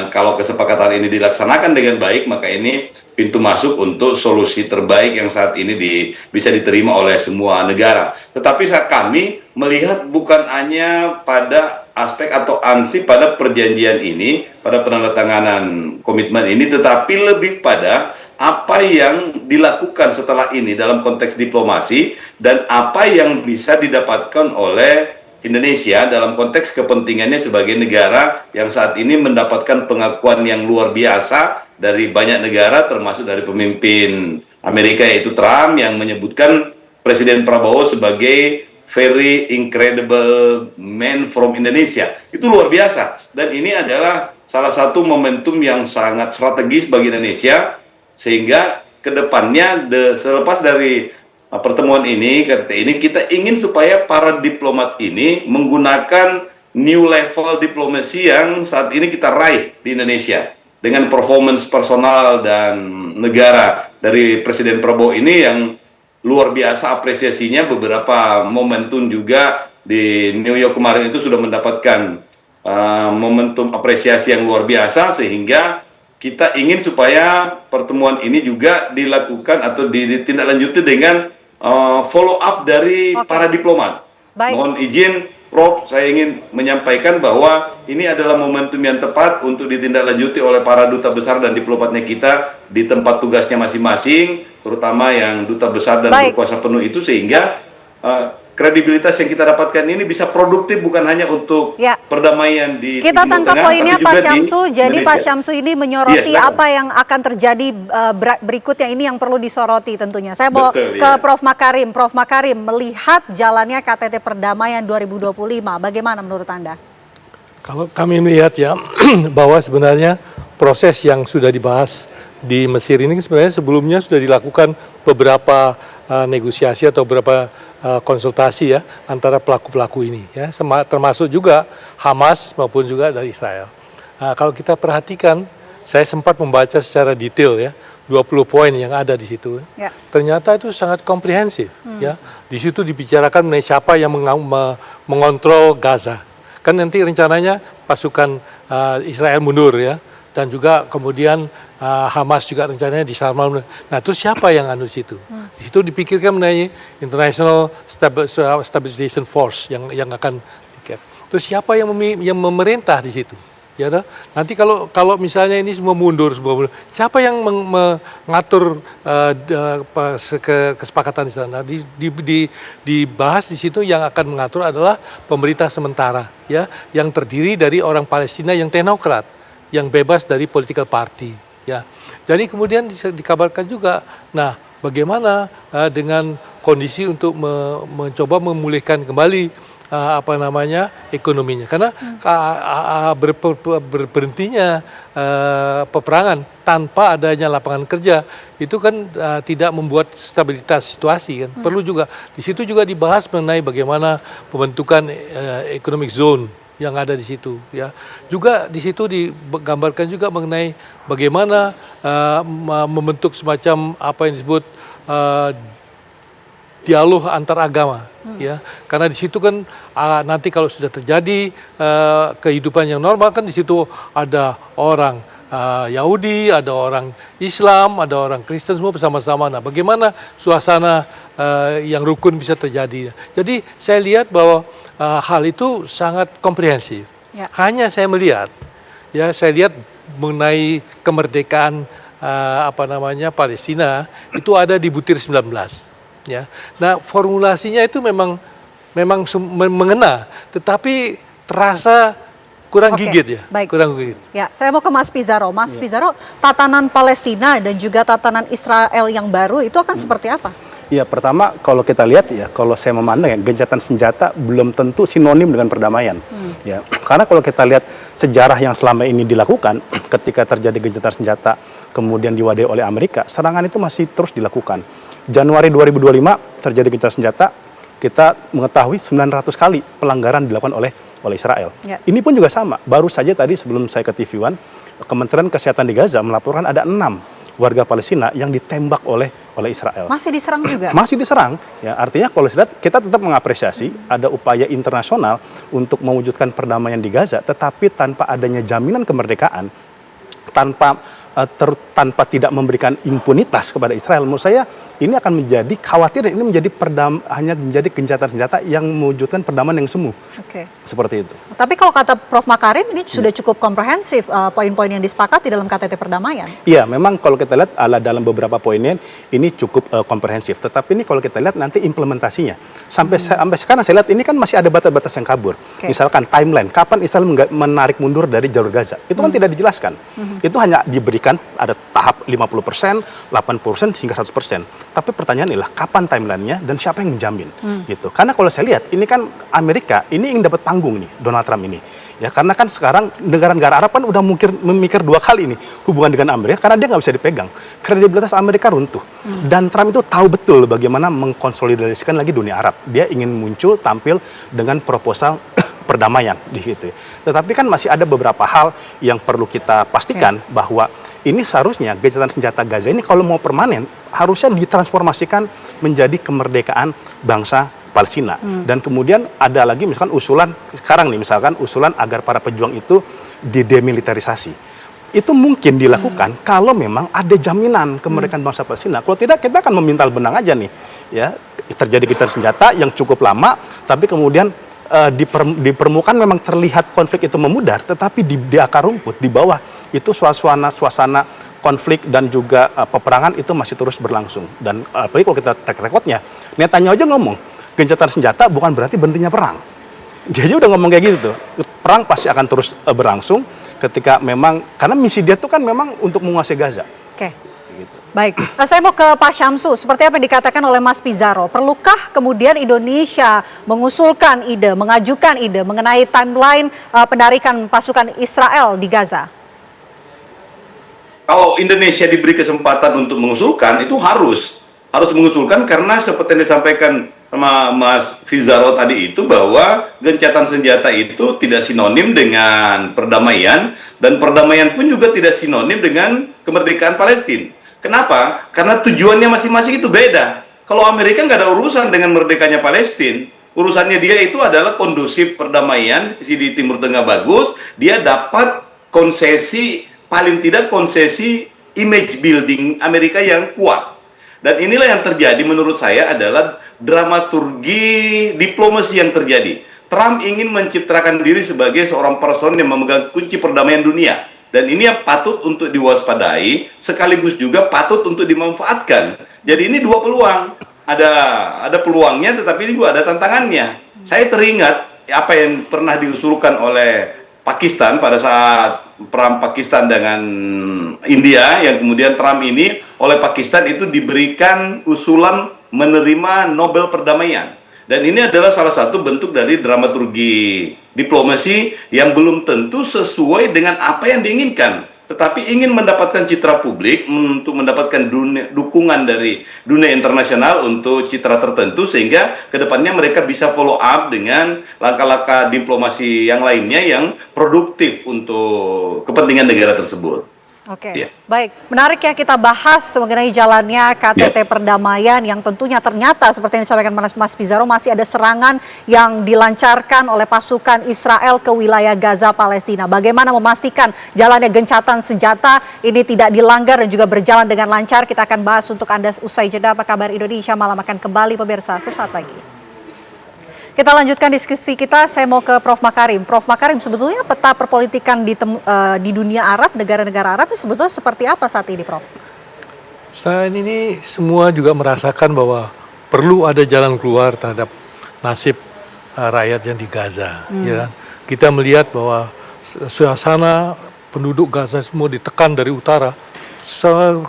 S13: kalau kesepakatan ini dilaksanakan dengan baik, maka ini pintu masuk untuk solusi terbaik yang saat ini bisa diterima oleh semua negara. Tetapi kami melihat bukan hanya pada aspek atau ANSI pada perjanjian ini, pada penandatanganan komitmen ini, tetapi lebih pada apa yang dilakukan setelah ini dalam konteks diplomasi dan apa yang bisa didapatkan oleh Indonesia dalam konteks kepentingannya sebagai negara yang saat ini mendapatkan pengakuan yang luar biasa dari banyak negara, termasuk dari pemimpin Amerika yaitu Trump, yang menyebutkan Presiden Prabowo sebagai very incredible man from Indonesia. Itu luar biasa, dan ini adalah salah satu momentum yang sangat strategis bagi Indonesia, sehingga kedepannya selepas dari pertemuan ini, kita ingin supaya para diplomat ini menggunakan new level diplomasi yang saat ini kita raih di Indonesia dengan performance personal dan negara dari Presiden Prabowo ini yang luar biasa apresiasinya. Beberapa momentum juga di New York kemarin itu sudah mendapatkan momentum apresiasi yang luar biasa, sehingga kita ingin supaya pertemuan ini juga dilakukan atau ditindaklanjuti dengan follow up dari para diplomat. Baik. Mohon izin Prof, saya ingin menyampaikan bahwa ini adalah momentum yang tepat untuk ditindaklanjuti oleh para duta besar dan diplomatnya kita di tempat tugasnya masing-masing, terutama yang duta besar dan berkuasa penuh itu, sehingga kredibilitas yang kita dapatkan ini bisa produktif bukan hanya untuk perdamaian di
S1: kita tangkap poinnya Pak Syamsu. Jadi Pak Syamsu ini menyoroti apa yang akan terjadi berikutnya, ini yang perlu disoroti tentunya. Saya mau ke Prof. Makarim. Prof. Makarim, melihat jalannya KTT perdamaian 2025, bagaimana menurut Anda?
S14: Kalau kami melihat ya bahwa sebenarnya proses yang sudah dibahas di Mesir ini sebenarnya sebelumnya sudah dilakukan beberapa negosiasi atau beberapa konsultasi ya antara pelaku-pelaku ini ya, termasuk juga Hamas maupun juga dari Israel. Kalau kita perhatikan, saya sempat membaca secara detail ya 20 poin yang ada di situ. Ternyata itu sangat komprehensif ya. Di situ dibicarakan mengenai siapa yang mengontrol Gaza. Kan nanti rencananya pasukan Israel mundur ya, dan juga kemudian Hamas juga rencananya disarmal. Nah, itu siapa yang anu situ? Di situ dipikirkan mengenai International Stabilization Force yang akan tiket. Terus siapa yang memerintah di situ? Ya, nanti kalau misalnya ini semua mundur, siapa yang mengatur kesepakatan di sana? Dibahas di situ, yang akan mengatur adalah pemerintah sementara, ya, yang terdiri dari orang Palestina yang teknokrat, yang bebas dari political party, ya. Jadi kemudian dikabarkan juga, nah bagaimana dengan kondisi untuk mencoba memulihkan kembali ekonominya, karena berhentinya peperangan tanpa adanya lapangan kerja itu kan tidak membuat stabilitas situasi kan. Perlu juga di situ juga dibahas mengenai bagaimana pembentukan economic zone yang ada di situ ya. Juga di situ digambarkan juga mengenai bagaimana membentuk semacam apa yang disebut dialog antar agama ya, karena di situ kan nanti kalau sudah terjadi kehidupan yang normal kan di situ ada orang Yahudi, ada orang Islam, ada orang Kristen, semua bersama-sama. Nah, bagaimana suasana yang rukun bisa terjadi? Jadi saya lihat bahwa hal itu sangat komprehensif. Ya. Hanya saya melihat, ya saya lihat mengenai kemerdekaan Palestina itu ada di butir 19. Ya, nah formulasinya itu memang mengena, tetapi terasa kurang gigit ya.
S1: Baik.
S14: Kurang gigit.
S1: Ya, saya mau ke Mas Pizarro. Mas Pizarro, tatanan Palestina dan juga tatanan Israel yang baru itu akan seperti apa?
S15: Ya, pertama kalau kita lihat ya, kalau saya memandang ya, gencatan senjata belum tentu sinonim dengan perdamaian. Ya, karena kalau kita lihat sejarah yang selama ini dilakukan, ketika terjadi gencatan senjata kemudian diwadai oleh Amerika, serangan itu masih terus dilakukan. Januari 2025 terjadi gencatan senjata, kita mengetahui 900 kali pelanggaran dilakukan oleh Israel. Ya. Ini pun juga sama. Baru saja tadi sebelum saya ke TV One, Kementerian Kesehatan di Gaza melaporkan ada 6 warga Palestina yang ditembak oleh Israel.
S1: Masih diserang juga?
S15: Masih diserang. Ya, artinya kalau kita tetap mengapresiasi ada upaya internasional untuk mewujudkan perdamaian di Gaza, tetapi tanpa adanya jaminan kemerdekaan, tanpa tidak memberikan impunitas kepada Israel, menurut saya ini akan menjadi khawatir, ini menjadi hanya menjadi gencatan senjata yang mewujudkan perdamaian yang semu.
S1: Oke.
S15: Seperti itu.
S1: Tapi kalau kata Prof. Makarim ini sudah cukup komprehensif poin-poin yang disepakati dalam KTT perdamaian.
S15: Iya, memang kalau kita lihat dalam beberapa poinnya ini cukup komprehensif. Tetapi ini kalau kita lihat nanti implementasinya sampai sekarang saya lihat ini kan masih ada batas-batas yang kabur. Misalkan timeline, kapan Israel menarik mundur dari jalur Gaza, itu kan tidak dijelaskan. Itu hanya diberikan ada tahap 50%, 80% hingga 100%. Tapi pertanyaan adalah kapan timelinenya dan siapa yang menjamin gitu. Karena kalau saya lihat ini kan Amerika ini ingin dapat panggung nih, Donald Trump ini. Ya, karena kan sekarang negara-negara Arab kan udah memikir 2 kali nih hubungan dengan Amerika karena dia nggak bisa dipegang. Kredibilitas Amerika runtuh. Dan Trump itu tahu betul bagaimana mengkonsolidasikan lagi dunia Arab. Dia ingin muncul tampil dengan proposal perdamaian di situ. Tetapi kan masih ada beberapa hal yang perlu kita pastikan bahwa ini seharusnya gencatan senjata Gaza ini kalau mau permanen harusnya ditransformasikan menjadi kemerdekaan bangsa Palestina. Dan kemudian ada lagi misalkan usulan sekarang nih, misalkan usulan agar para pejuang itu didemilitarisasi. Itu mungkin dilakukan kalau memang ada jaminan kemerdekaan bangsa Palestina. Kalau tidak, kita akan memintal benang aja nih. Ya, terjadi gencatan senjata yang cukup lama, tapi kemudian di permukaan memang terlihat konflik itu memudar, tetapi di akar rumput, di bawah, itu suasana konflik dan juga peperangan itu masih terus berlangsung. Dan apalagi kalau kita track recordnya, Netanyahu aja ngomong, gencatan senjata bukan berarti berhentinya perang. Dia aja udah ngomong kayak gitu tuh. Perang pasti akan terus berlangsung ketika memang, karena misi dia tuh kan memang untuk menguasai Gaza.
S1: Oke. Baik, saya mau ke Pak Syamsu. Seperti apa yang dikatakan oleh Mas Pizarro, perlukah kemudian Indonesia mengusulkan ide, mengajukan ide mengenai timeline penarikan pasukan Israel di Gaza?
S13: Kalau Indonesia diberi kesempatan untuk mengusulkan, itu harus mengusulkan karena seperti yang disampaikan sama Mas Pizarro tadi itu bahwa gencatan senjata itu tidak sinonim dengan perdamaian dan perdamaian pun juga tidak sinonim dengan kemerdekaan Palestina. Kenapa? Karena tujuannya masing-masing itu beda. Kalau Amerika nggak ada urusan dengan merdekanya Palestina, urusannya dia itu adalah kondusif perdamaian di Timur Tengah bagus, dia dapat konsesi, paling tidak konsesi image building Amerika yang kuat. Dan inilah yang terjadi menurut saya adalah dramaturgi diplomasi yang terjadi. Trump ingin menciptakan diri sebagai seorang person yang memegang kunci perdamaian dunia. Dan ini yang patut untuk diwaspadai, sekaligus juga patut untuk dimanfaatkan. Jadi ini 2 peluang. Ada peluangnya, tetapi juga ada tantangannya. Saya teringat apa yang pernah diusulkan oleh Pakistan pada saat perang Pakistan dengan India, yang kemudian Trump ini oleh Pakistan itu diberikan usulan menerima Nobel Perdamaian. Dan ini adalah salah satu bentuk dari dramaturgi diplomasi yang belum tentu sesuai dengan apa yang diinginkan, tetapi ingin mendapatkan citra publik untuk mendapatkan dukungan dari dunia internasional untuk citra tertentu, sehingga kedepannya mereka bisa follow up dengan langkah-langkah diplomasi yang lainnya yang produktif untuk kepentingan negara tersebut.
S1: Oke, baik. Menarik ya kita bahas mengenai jalannya KTT perdamaian yang tentunya ternyata seperti yang disampaikan Mas Pizarro masih ada serangan yang dilancarkan oleh pasukan Israel ke wilayah Gaza, Palestina. Bagaimana memastikan jalannya gencatan senjata ini tidak dilanggar dan juga berjalan dengan lancar? Kita akan bahas untuk Anda usai jeda. Apa kabar Indonesia Malam akan kembali pemirsa sesaat lagi. Kita lanjutkan diskusi kita, saya mau ke Prof. Makarim. Prof. Makarim, sebetulnya peta perpolitikan di dunia Arab, negara-negara Arab ini sebetulnya seperti apa saat ini, Prof?
S14: Saat ini semua juga merasakan bahwa perlu ada jalan keluar terhadap nasib rakyat yang di Gaza. Ya. Kita melihat bahwa suasana penduduk Gaza semua ditekan dari utara,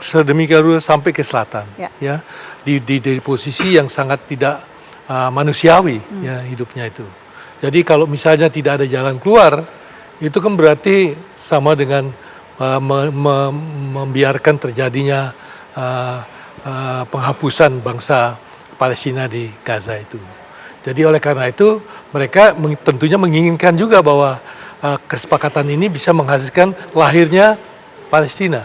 S14: sedemikian rupa sampai ke selatan. Ya. Di posisi yang sangat tidak manusiawi ya hidupnya itu. Jadi kalau misalnya tidak ada jalan keluar, itu kan berarti sama dengan membiarkan terjadinya penghapusan bangsa Palestina di Gaza itu. Jadi oleh karena itu mereka tentunya menginginkan juga bahwa kesepakatan ini bisa menghasilkan lahirnya Palestina.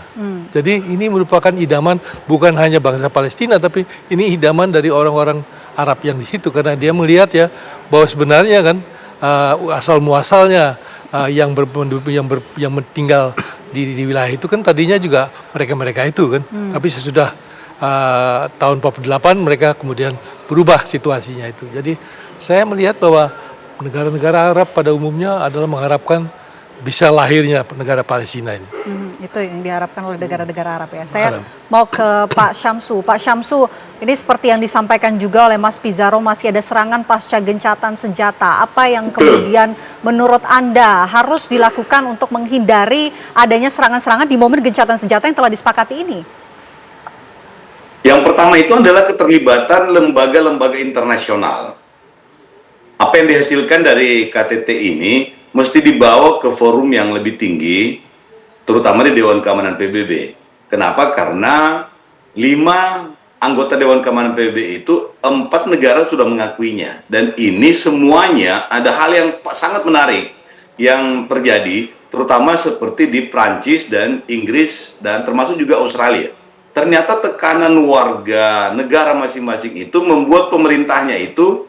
S14: Jadi ini merupakan idaman bukan hanya bangsa Palestina, tapi ini idaman dari orang-orang Arab yang di situ, karena dia melihat ya bahwa sebenarnya kan asal muasalnya yang tinggal di wilayah itu kan tadinya juga mereka itu kan, tapi sesudah tahun 48 mereka kemudian berubah situasinya itu. Jadi saya melihat bahwa negara-negara Arab pada umumnya adalah mengharapkan bisa lahirnya negara Palestina ini.
S1: Itu yang diharapkan oleh negara-negara Arab ya. Saya mau ke Pak Syamsu. Pak Syamsu, ini seperti yang disampaikan juga oleh Mas Pizarro, masih ada serangan pasca gencatan senjata. Apa yang kemudian menurut Anda harus dilakukan untuk menghindari adanya serangan-serangan di momen gencatan senjata yang telah disepakati ini?
S13: Yang pertama itu adalah keterlibatan lembaga-lembaga internasional. Apa yang dihasilkan dari KTT ini mesti dibawa ke forum yang lebih tinggi, terutama di Dewan Keamanan PBB. Kenapa? Karena 5 anggota Dewan Keamanan PBB itu 4 negara sudah mengakuinya. Dan ini semuanya ada hal yang sangat menarik yang terjadi, terutama seperti di Prancis dan Inggris dan termasuk juga Australia. Ternyata tekanan warga negara masing-masing itu membuat pemerintahnya itu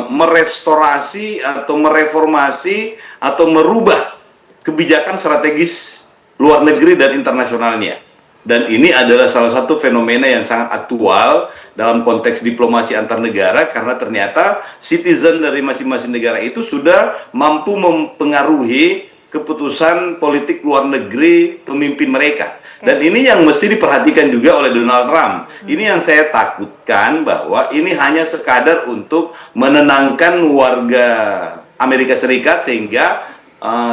S13: merestorasi atau mereformasi atau merubah kebijakan strategis luar negeri dan internasionalnya. Dan ini adalah salah satu fenomena yang sangat aktual dalam konteks diplomasi antar negara, karena ternyata citizen dari masing-masing negara itu sudah mampu mempengaruhi keputusan politik luar negeri pemimpin mereka. Dan ini yang mesti diperhatikan juga oleh Donald Trump. Ini yang saya takutkan, bahwa ini hanya sekadar untuk menenangkan warga Amerika Serikat sehingga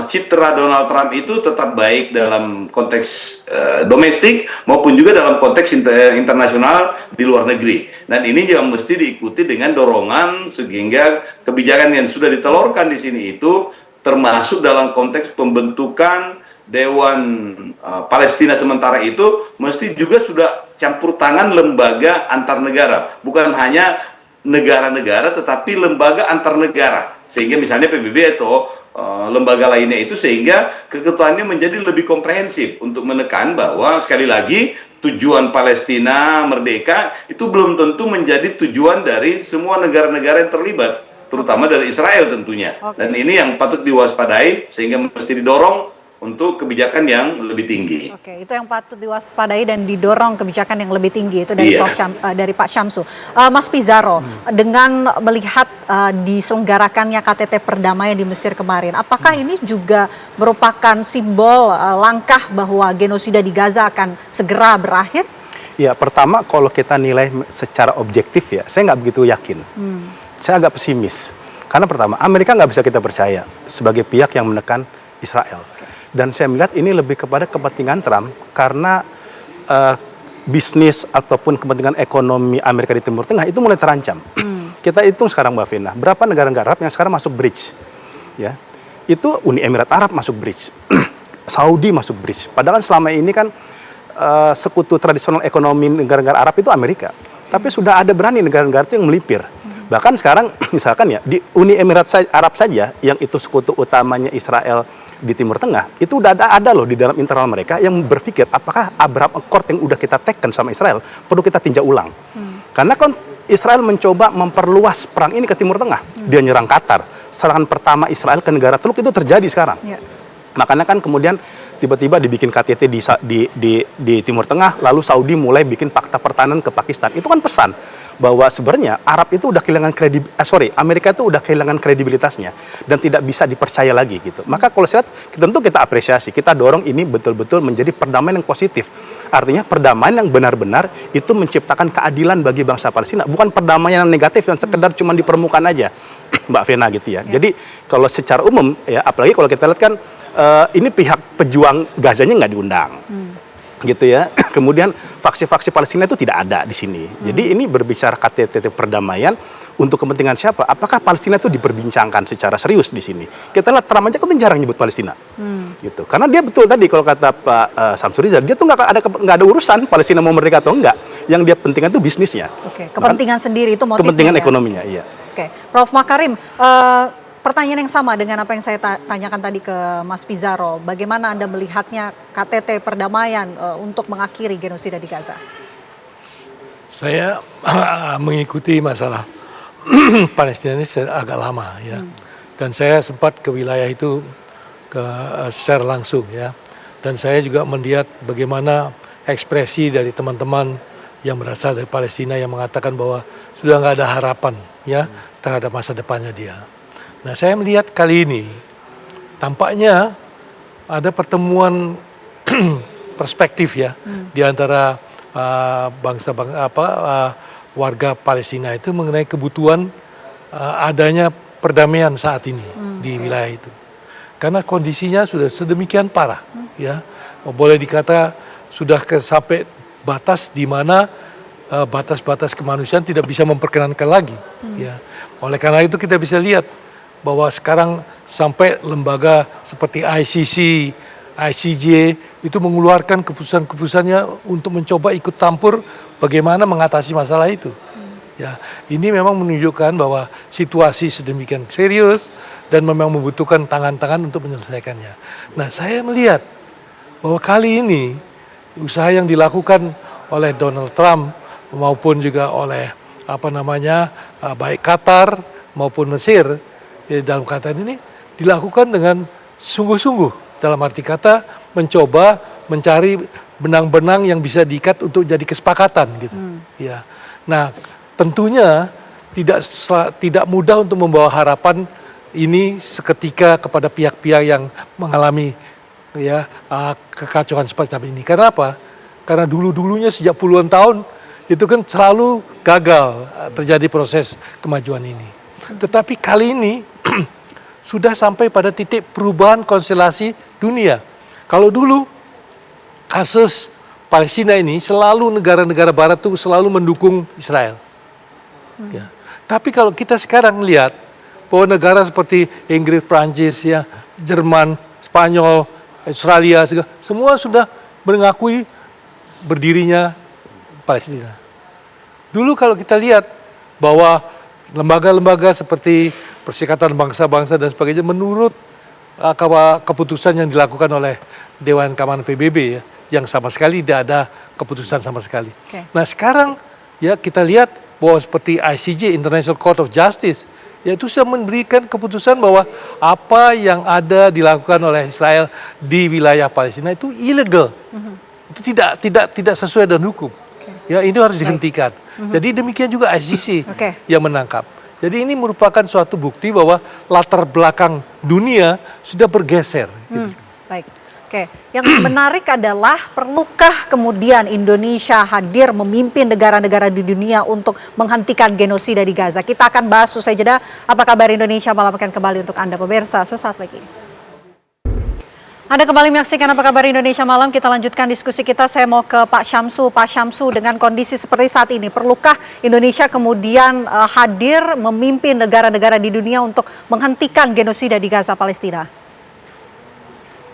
S13: citra Donald Trump itu tetap baik dalam konteks domestik maupun juga dalam konteks internasional di luar negeri. Dan ini juga mesti diikuti dengan dorongan sehingga kebijakan yang sudah ditelurkan di sini itu termasuk dalam konteks pembentukan Dewan Palestina sementara itu mesti juga sudah campur tangan lembaga antar negara, bukan hanya negara-negara tetapi lembaga antar negara, sehingga misalnya PBB atau lembaga lainnya itu, sehingga keketuaannya menjadi lebih komprehensif untuk menekan bahwa sekali lagi tujuan Palestina merdeka itu belum tentu menjadi tujuan dari semua negara-negara yang terlibat, terutama dari Israel tentunya. Dan ini yang patut diwaspadai, sehingga mesti didorong untuk kebijakan yang lebih tinggi.
S1: Oke, itu yang patut diwaspadai dan didorong kebijakan yang lebih tinggi itu dari dari Pak Syamsu. Mas Pizarro, dengan melihat diselenggarakannya KTT perdamaian di Mesir kemarin, apakah ini juga merupakan simbol langkah bahwa genosida di Gaza akan segera berakhir?
S15: Ya, pertama kalau kita nilai secara objektif ya, saya nggak begitu yakin. Saya agak pesimis. Karena pertama, Amerika nggak bisa kita percaya sebagai pihak yang menekan Israel. Dan saya melihat ini lebih kepada kepentingan Trump karena bisnis ataupun kepentingan ekonomi Amerika di Timur Tengah itu mulai terancam. Kita hitung sekarang Mbak Vina, berapa negara-negara Arab yang sekarang masuk bridge? Ya, itu Uni Emirat Arab masuk bridge, Saudi masuk bridge. Padahal selama ini kan sekutu tradisional ekonomi negara-negara Arab itu Amerika. Tapi sudah ada berani negara-negara itu yang melipir. Bahkan sekarang misalkan ya di Uni Emirat Arab saja yang itu sekutu utamanya Israel di Timur Tengah, itu udah ada loh di dalam internal mereka yang berpikir apakah Abraham Accord yang udah kita teken sama Israel perlu kita tinjau ulang. Karena kan Israel mencoba memperluas perang ini ke Timur Tengah. Dia nyerang Qatar. Serangan pertama Israel ke negara Teluk itu terjadi sekarang. Makanya kan kemudian tiba-tiba dibikin KTT di Timur Tengah, lalu Saudi mulai bikin fakta pertahanan ke Pakistan. Itu kan pesan bahwa sebenarnya Arab itu udah kehilangan Amerika itu udah kehilangan kredibilitasnya dan tidak bisa dipercaya lagi gitu. Maka kalau saya lihat, tentu kita apresiasi, kita dorong ini betul-betul menjadi perdamaian yang positif. Artinya perdamaian yang benar-benar itu menciptakan keadilan bagi bangsa Palestina, bukan perdamaian yang negatif yang sekedar cuma di permukaan aja, Mbak Vena gitu ya. Jadi kalau secara umum ya, apalagi kalau kita lihat kan ini pihak pejuang Gazanya nggak diundang. Gitu ya. Kemudian faksi-faksi Palestina itu tidak ada di sini. Jadi ini berbicara KTT perdamaian untuk kepentingan siapa? Apakah Palestina itu diperbincangkan secara serius di sini? Kita lihat Trump aja kan jarang nyebut Palestina. Gitu. Karena dia betul tadi kalau kata Pak Samsuri, dia tuh nggak ada urusan Palestina mau merdeka atau enggak. Yang dia pentingkan itu bisnisnya.
S1: Oke, kepentingan sendiri itu motifnya.
S15: Kepentingan ekonominya, iya.
S1: Oke, Prof. Makarim, pertanyaan yang sama dengan apa yang saya tanyakan tadi ke Mas Pizarro. Bagaimana Anda melihatnya KTT perdamaian untuk mengakhiri genosida di Gaza?
S14: Saya mengikuti masalah Palestina ini agak lama ya. Dan saya sempat ke wilayah itu secara langsung ya. Dan saya juga melihat bagaimana ekspresi dari teman-teman yang berasal dari Palestina yang mengatakan bahwa sudah nggak ada harapan ya terhadap masa depannya dia. Nah, saya melihat kali ini tampaknya ada pertemuan perspektif ya di antara warga Palestina itu mengenai kebutuhan adanya perdamaian saat ini di wilayah itu. Karena kondisinya sudah sedemikian parah ya. Boleh dikata sudah sampai batas di mana batas-batas kemanusiaan tidak bisa memperkenankan lagi ya. Oleh karena itu kita bisa lihat bahwa sekarang sampai lembaga seperti ICC, ICJ itu mengeluarkan keputusan-keputusannya untuk mencoba ikut campur bagaimana mengatasi masalah itu. Ya, ini memang menunjukkan bahwa situasi sedemikian serius dan memang membutuhkan tangan-tangan untuk menyelesaikannya. Nah, saya melihat bahwa kali ini usaha yang dilakukan oleh Donald Trump maupun juga oleh baik Qatar maupun Mesir dalam kata ini dilakukan dengan sungguh-sungguh, dalam arti kata mencoba mencari benang-benang yang bisa diikat untuk jadi kesepakatan gitu. Ya. Nah, tentunya tidak mudah untuk membawa harapan ini seketika kepada pihak-pihak yang mengalami ya kekacauan seperti ini. Karena apa? Karena dulu-dulunya sejak puluhan tahun itu kan selalu gagal terjadi proses kemajuan ini. Tetapi kali ini sudah sampai pada titik perubahan konstelasi dunia. Kalau dulu kasus Palestina ini selalu negara-negara Barat itu selalu mendukung Israel. Ya. Tapi kalau kita sekarang lihat bahwa negara seperti Inggris, Prancis, ya, Jerman, Spanyol, Australia, semua sudah mengakui berdirinya Palestina. Dulu kalau kita lihat bahwa lembaga-lembaga seperti Perserikatan Bangsa-Bangsa dan sebagainya menurut keputusan yang dilakukan oleh Dewan Keamanan PBB ya, yang sama sekali tidak ada keputusan sama sekali. Nah sekarang ya kita lihat bahwa seperti ICJ, International Court of Justice, yaitu sudah memberikan keputusan bahwa apa yang ada dilakukan oleh Israel di wilayah Palestina itu ilegal, itu tidak sesuai dengan hukum. Ya ini harus dihentikan. Jadi demikian juga ICC yang menangkap. Jadi ini merupakan suatu bukti bahwa latar belakang dunia sudah bergeser. Gitu.
S1: Baik, Oke, yang menarik adalah perlukah kemudian Indonesia hadir memimpin negara-negara di dunia untuk menghentikan genosida di Gaza? Kita akan bahas usai jeda. Apa kabar Indonesia Malam akan kembali untuk Anda pemirsa sesaat lagi. Anda kembali menyaksikan Apa Kabar Indonesia Malam. Kita lanjutkan diskusi kita. Saya mau ke Pak Syamsu. Pak Syamsu, dengan kondisi seperti saat ini, perlukah Indonesia kemudian hadir memimpin negara-negara di dunia untuk menghentikan genosida di Gaza, Palestina?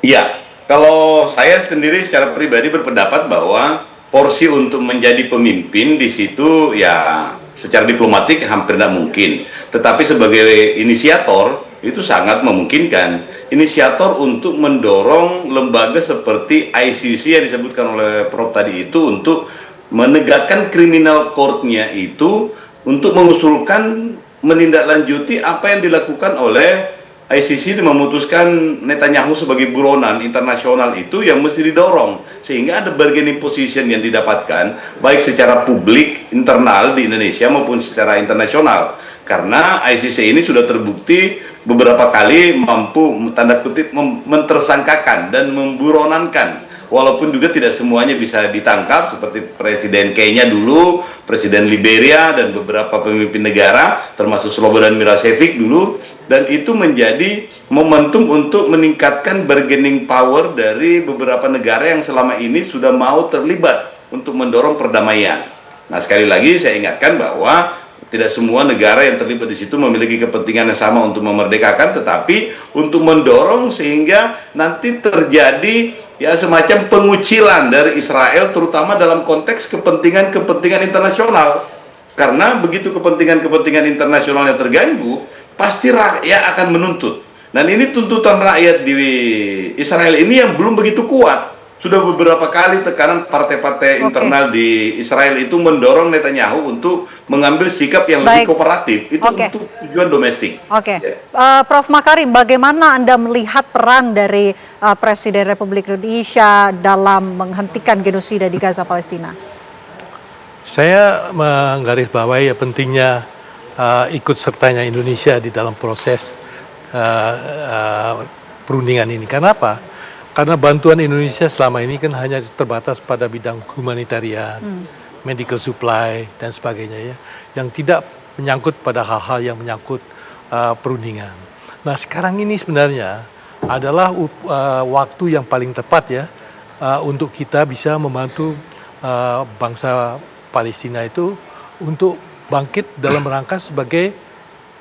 S13: Iya, kalau saya sendiri secara pribadi berpendapat bahwa porsi untuk menjadi pemimpin di situ ya secara diplomatik hampir tidak mungkin. Tetapi sebagai inisiator itu sangat memungkinkan. Inisiator untuk mendorong lembaga seperti ICC yang disebutkan oleh Prof tadi itu untuk menegakkan criminal court-nya itu untuk mengusulkan menindaklanjuti apa yang dilakukan oleh ICC memutuskan Netanyahu sebagai buronan internasional itu yang mesti didorong sehingga ada bargaining position yang didapatkan baik secara publik internal di Indonesia maupun secara internasional, karena ICC ini sudah terbukti beberapa kali mampu tanda kutip mentersangkakan dan memburonankan, walaupun juga tidak semuanya bisa ditangkap seperti Presiden Kenya dulu, Presiden Liberia dan beberapa pemimpin negara termasuk Slobodan Milosevic dulu, dan itu menjadi momentum untuk meningkatkan bargaining power dari beberapa negara yang selama ini sudah mau terlibat untuk mendorong perdamaian. Nah, sekali lagi saya ingatkan bahwa tidak semua negara yang terlibat di situ memiliki kepentingan yang sama untuk memerdekakan, tetapi untuk mendorong sehingga nanti terjadi ya semacam pengucilan dari Israel, terutama dalam konteks kepentingan-kepentingan internasional. Karena begitu kepentingan-kepentingan internasional yang terganggu, pasti rakyat akan menuntut. Dan ini tuntutan rakyat di Israel ini yang belum begitu kuat. Sudah beberapa kali tekanan partai-partai internal di Israel itu mendorong Netanyahu untuk mengambil sikap yang lebih kooperatif. Itu untuk tujuan domestik.
S1: Prof Makarim, bagaimana Anda melihat peran dari Presiden Republik Indonesia dalam menghentikan genosida di Gaza, Palestina?
S14: Saya menggarisbawahi pentingnya ikut sertanya Indonesia di dalam proses perundingan ini. Kenapa? Karena bantuan Indonesia selama ini kan hanya terbatas pada bidang humanitarian, medical supply dan sebagainya ya, yang tidak menyangkut pada hal-hal yang menyangkut perundingan. Nah, sekarang ini sebenarnya adalah waktu yang paling tepat ya untuk kita bisa membantu bangsa Palestina itu untuk bangkit dalam rangka sebagai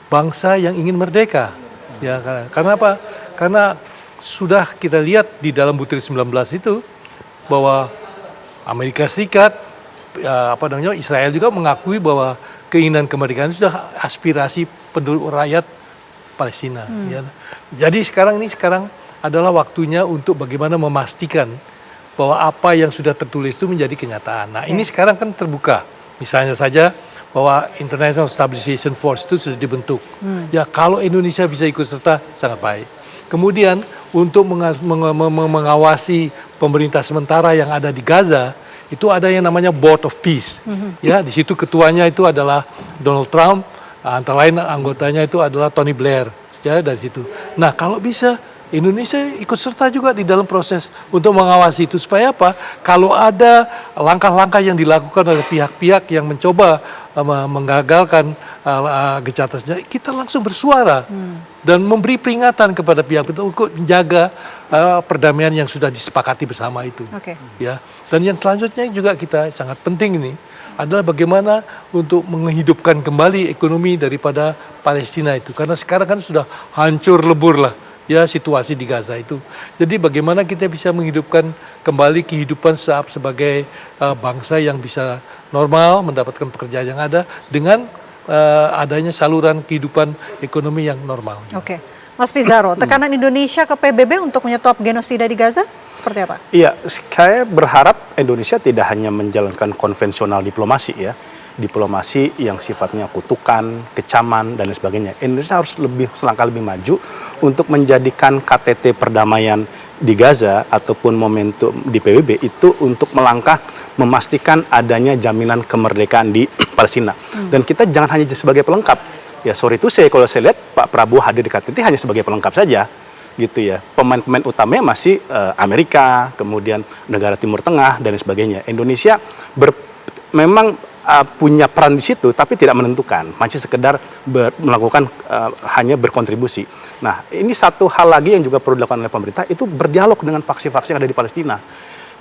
S14: bangsa yang ingin merdeka. Ya, karena apa? Karena sudah kita lihat di dalam butir 19 itu bahwa Amerika Serikat, Israel juga mengakui bahwa keinginan kemerdekaan itu sudah aspirasi penduduk rakyat Palestina. Ya. Jadi sekarang adalah waktunya untuk bagaimana memastikan bahwa apa yang sudah tertulis itu menjadi kenyataan. Nah, ini sekarang kan terbuka. Misalnya saja bahwa International Stabilization Force itu sudah dibentuk. Ya, kalau Indonesia bisa ikut serta sangat baik. Kemudian untuk mengawasi pemerintah sementara yang ada di Gaza, itu ada yang namanya Board of Peace. Ya, di situ ketuanya itu adalah Donald Trump, antara lain anggotanya itu adalah Tony Blair. Ya, dari situ. Nah, kalau bisa Indonesia ikut serta juga di dalam proses untuk mengawasi itu supaya apa? Kalau ada langkah-langkah yang dilakukan oleh pihak-pihak yang mencoba menggagalkan gencatan, kita langsung bersuara dan memberi peringatan kepada pihak itu untuk menjaga perdamaian yang sudah disepakati bersama itu. Ya. Dan yang selanjutnya juga kita sangat penting ini adalah bagaimana untuk menghidupkan kembali ekonomi daripada Palestina itu, karena sekarang kan sudah hancur lebur lah ya situasi di Gaza itu. Jadi bagaimana kita bisa menghidupkan kembali kehidupan sebagai bangsa yang bisa normal, mendapatkan pekerjaan yang ada dengan adanya saluran kehidupan ekonomi yang normal.
S1: Mas Pizarro, tekanan Indonesia ke PBB untuk menyetop genosida di Gaza seperti apa? Iya,
S15: saya berharap Indonesia tidak hanya menjalankan konvensional diplomasi ya, diplomasi yang sifatnya kutukan, kecaman dan lain sebagainya. Indonesia harus selangkah lebih maju untuk menjadikan KTT perdamaian di Gaza ataupun momentum di PBB itu untuk melangkah memastikan adanya jaminan kemerdekaan di Palestina. Dan kita jangan hanya sebagai pelengkap. Ya sorry itu kalau saya lihat Pak Prabowo hadir di KTT hanya sebagai pelengkap saja. gitu ya. Pemain-pemain utamanya masih Amerika, kemudian negara Timur Tengah dan sebagainya. Indonesia memang punya peran di situ, tapi tidak menentukan, masih sekedar melakukan hanya berkontribusi. Nah, ini satu hal lagi yang juga perlu dilakukan oleh pemerintah, itu berdialog dengan faksi-faksi yang ada di Palestina.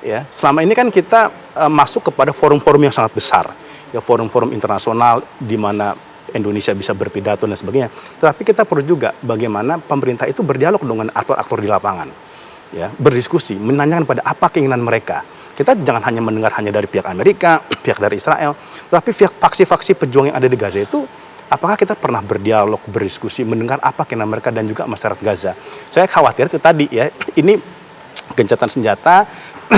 S15: Ya, selama ini kan kita masuk kepada forum-forum yang sangat besar, ya forum-forum internasional di mana Indonesia bisa berpidato dan sebagainya. Tetapi kita perlu juga bagaimana pemerintah itu berdialog dengan aktor-aktor di lapangan, ya berdiskusi, menanyakan pada apa keinginan mereka. Kita jangan hanya mendengar hanya dari pihak Amerika, pihak dari Israel, tetapi pihak faksi-faksi pejuang yang ada di Gaza itu, apakah kita pernah berdialog, berdiskusi, mendengar apa keinginan mereka dan juga masyarakat Gaza. Saya khawatir itu tadi ya, ini gencatan senjata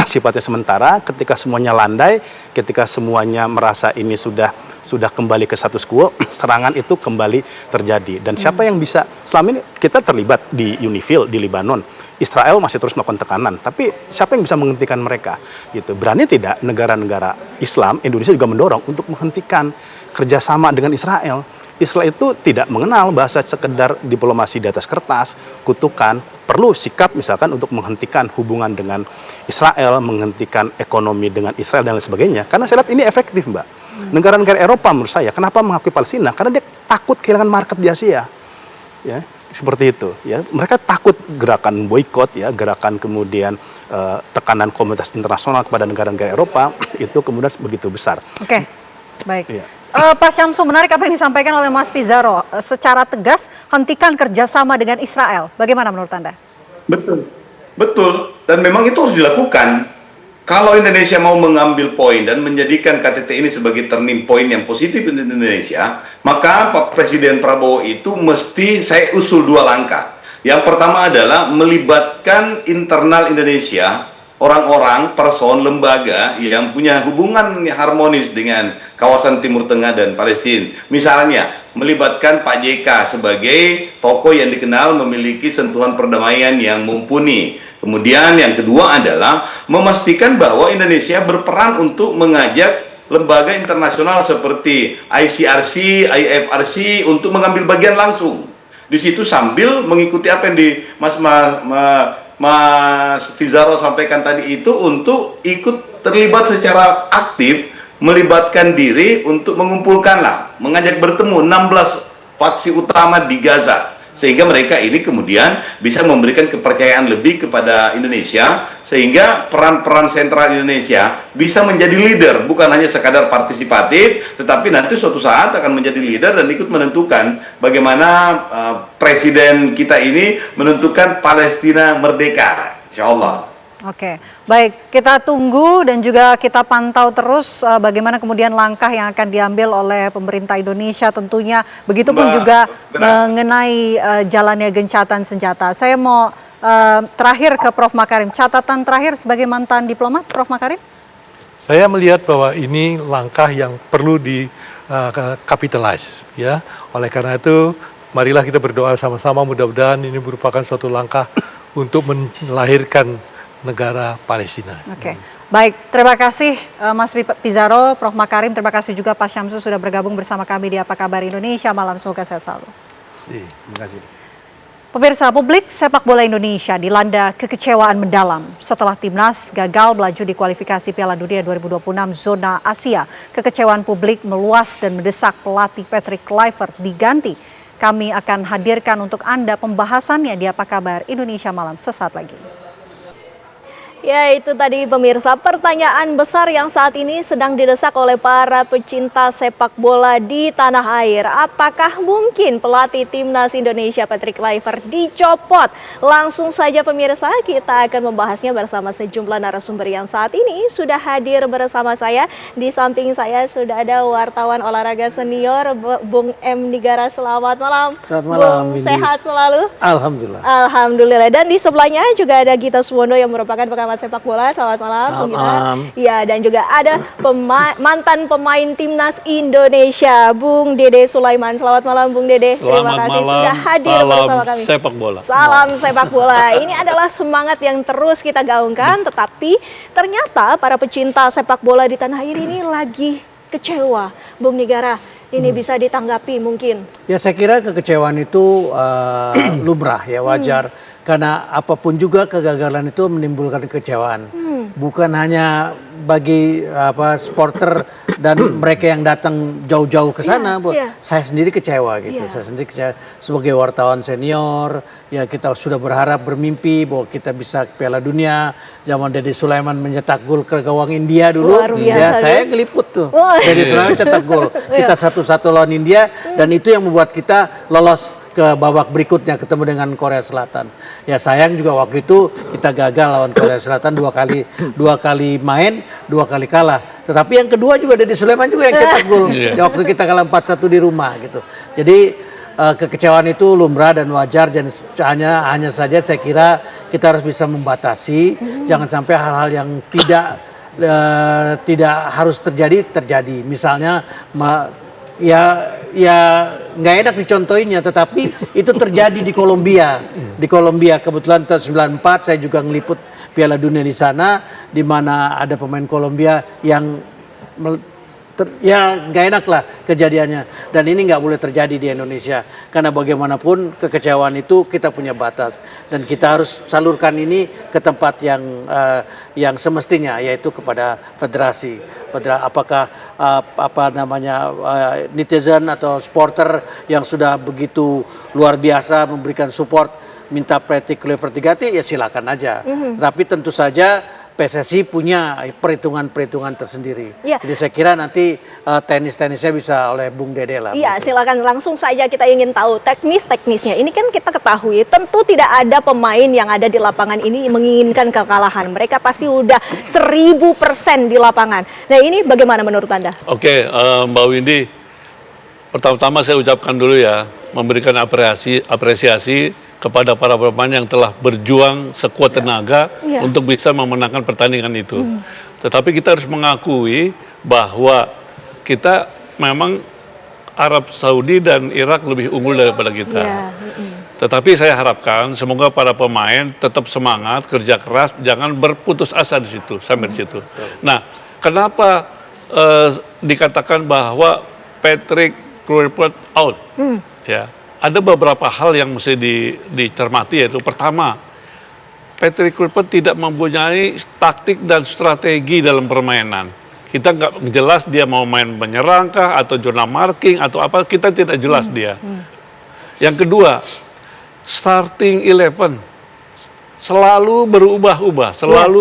S15: sifatnya sementara, ketika semuanya landai, ketika semuanya merasa ini sudah kembali ke status quo, serangan itu kembali terjadi. Dan siapa yang bisa, selama ini kita terlibat di UNIFIL di Libanon, Israel masih terus melakukan tekanan, tapi siapa yang bisa menghentikan mereka? Gitu. Berani tidak negara-negara Islam, Indonesia juga mendorong untuk menghentikan kerjasama dengan Israel. Israel itu tidak mengenal bahasa sekedar diplomasi di atas kertas, kutukan, perlu sikap misalkan untuk menghentikan hubungan dengan Israel, menghentikan ekonomi dengan Israel dan lain sebagainya. Karena saya lihat ini efektif, Mbak. Negara-negara Eropa menurut saya, kenapa mengakui Palestina? Karena dia takut kehilangan market di Asia. Ya, seperti itu. Ya, mereka takut gerakan boikot, ya, gerakan kemudian tekanan komunitas internasional kepada negara-negara Eropa itu kemudian begitu besar.
S1: Oke, baik.
S15: Iya.
S1: Pak Syamsu, menarik apa yang disampaikan oleh Mas Pizarro. Secara tegas, hentikan kerjasama dengan Israel. Bagaimana menurut Anda?
S13: Betul. Dan memang itu harus dilakukan. Kalau Indonesia mau mengambil poin dan menjadikan KTT ini sebagai turning point yang positif untuk Indonesia, maka Pak Presiden Prabowo itu mesti saya usul 2 langkah. Yang pertama adalah melibatkan internal Indonesia, orang-orang, person, lembaga yang punya hubungan harmonis dengan kawasan Timur Tengah dan Palestina. Misalnya, melibatkan Pak JK sebagai tokoh yang dikenal memiliki sentuhan perdamaian yang mumpuni. Kemudian yang kedua adalah memastikan bahwa Indonesia berperan untuk mengajak lembaga internasional seperti ICRC, IFRC untuk mengambil bagian langsung. Di situ sambil mengikuti apa yang Mas Pizarro sampaikan tadi itu, untuk ikut terlibat secara aktif, melibatkan diri untuk mengumpulkanlah, mengajak bertemu 16 faksi utama di Gaza, sehingga mereka ini kemudian bisa memberikan kepercayaan lebih kepada Indonesia, sehingga peran-peran sentral Indonesia bisa menjadi leader, bukan hanya sekadar partisipatif, tetapi nanti suatu saat akan menjadi leader dan ikut menentukan bagaimana presiden kita ini menentukan Palestina merdeka, insya Allah.
S1: Oke, baik, kita tunggu dan juga kita pantau terus bagaimana kemudian langkah yang akan diambil oleh pemerintah Indonesia tentunya. Begitupun juga mengenai jalannya gencatan senjata. Saya mau terakhir ke Prof. Makarim, catatan terakhir sebagai mantan diplomat, Prof. Makarim?
S14: Saya melihat bahwa ini langkah yang perlu di capitalize, ya. Oleh karena itu, marilah kita berdoa sama-sama, mudah-mudahan ini merupakan suatu langkah untuk melahirkan negara Palestina.
S1: Oke, baik. Terima kasih Mas Pizarro, Prof. Makarim. Terima kasih juga Pak Syamsu sudah bergabung bersama kami di Apa Kabar Indonesia Malam. Semoga sehat selalu.
S15: Terima kasih.
S1: Pemirsa, publik sepak bola Indonesia dilanda kekecewaan mendalam setelah timnas gagal melaju di kualifikasi Piala Dunia 2026 zona Asia. Kekecewaan publik meluas dan mendesak pelatih Patrick Kluivert diganti. Kami akan hadirkan untuk Anda pembahasannya di Apa Kabar Indonesia Malam sesaat lagi.
S2: Ya, itu tadi pemirsa, pertanyaan besar yang saat ini sedang didesak oleh para pecinta sepak bola di tanah air. Apakah mungkin pelatih timnas Indonesia Patrick Kluivert dicopot? Langsung saja pemirsa, kita akan membahasnya bersama sejumlah narasumber yang saat ini sudah hadir bersama saya. Di samping saya sudah ada wartawan olahraga senior Bung M. Nigara. Selamat malam.
S16: Selamat malam.
S2: Bung, sehat selalu?
S16: Alhamdulillah.
S2: Alhamdulillah. Dan di sebelahnya juga ada Gita Suwondo yang merupakan pengamat sepak bola. Selamat malam.
S16: Selamat malam.
S2: Ya, dan juga ada mantan pemain timnas Indonesia, Bung Dede Sulaiman. Selamat malam, Bung Dede. Terima kasih sudah hadir bersama kami.
S8: Salam sepak bola.
S2: Salam sepak bola. Ini adalah semangat yang terus kita gaungkan, tetapi ternyata para pecinta sepak bola di tanah air ini lagi kecewa, Bung Nigara. ini bisa ditanggapi mungkin?
S16: Ya saya kira kekecewaan itu lumrah ya, wajar. Karena apapun juga kegagalan itu menimbulkan kekecewaan. Bukan hanya bagi supporter dan mereka yang datang jauh-jauh ke sana. Saya sendiri kecewa gitu. Saya sendiri kecewa sebagai wartawan senior. Ya kita sudah berharap, bermimpi bahwa kita bisa Piala Dunia. Zaman Dede Sulaiman mencetak gol ke gawang India dulu. Ya saya ngeliput tuh. Dede Sulaiman cetak gol. Kita 1-1 lawan India dan itu yang membuat kita lolos ke babak berikutnya ketemu dengan Korea Selatan. Ya sayang juga waktu itu kita gagal lawan Korea Selatan dua kali main, 2 kali kalah. Tetapi yang kedua juga Dede Sulaiman juga yang cetak gol. Ya, waktu kita kalah 4-1 di rumah gitu. Jadi kekecewaan itu lumrah dan wajar, dan hanya saja saya kira kita harus bisa membatasi, jangan sampai hal-hal yang tidak harus terjadi. Misalnya ya nggak enak dicontohinnya, tetapi itu terjadi di Kolombia. Di Kolombia kebetulan tahun 94 saya juga ngeliput Piala Dunia di sana, di mana ada pemain Kolombia yang ya nggak enak lah kejadiannya, dan ini nggak boleh terjadi di Indonesia karena bagaimanapun kekecewaan itu kita punya batas dan kita harus salurkan ini ke tempat yang semestinya, yaitu kepada federasi. Apakah netizen atau supporter yang sudah begitu luar biasa memberikan support minta Patrick Kluivert diganti, ya silakan aja. Tapi tentu saja PSSI punya perhitungan tersendiri. Jadi saya kira nanti tenis-tenisnya bisa oleh Bung Dede lah.
S2: Iya, silakan langsung saja, kita ingin tahu teknisnya. Ini kan kita ketahui tentu tidak ada pemain yang ada di lapangan ini menginginkan kekalahan. Mereka pasti udah 1000% di lapangan. Nah ini bagaimana menurut Anda?
S17: Oke, Mbak Windy, pertama-tama saya ucapkan dulu ya, memberikan apresiasi kepada para pemain yang telah berjuang sekuat tenaga untuk bisa memenangkan pertandingan itu. Tetapi kita harus mengakui bahwa kita memang Arab Saudi dan Irak lebih unggul daripada kita. Tetapi saya harapkan semoga para pemain tetap semangat, kerja keras, jangan berputus asa di situ, sampai di situ. Nah, kenapa dikatakan bahwa Patrick Kluivert out? Ya. Ada beberapa hal yang mesti dicermati, yaitu pertama, Patrick Kluivert tidak mempunyai taktik dan strategi dalam permainan. Kita nggak jelas dia mau main menyerangkah atau zona marking atau apa, kita tidak jelas dia. Yang kedua, starting 11 selalu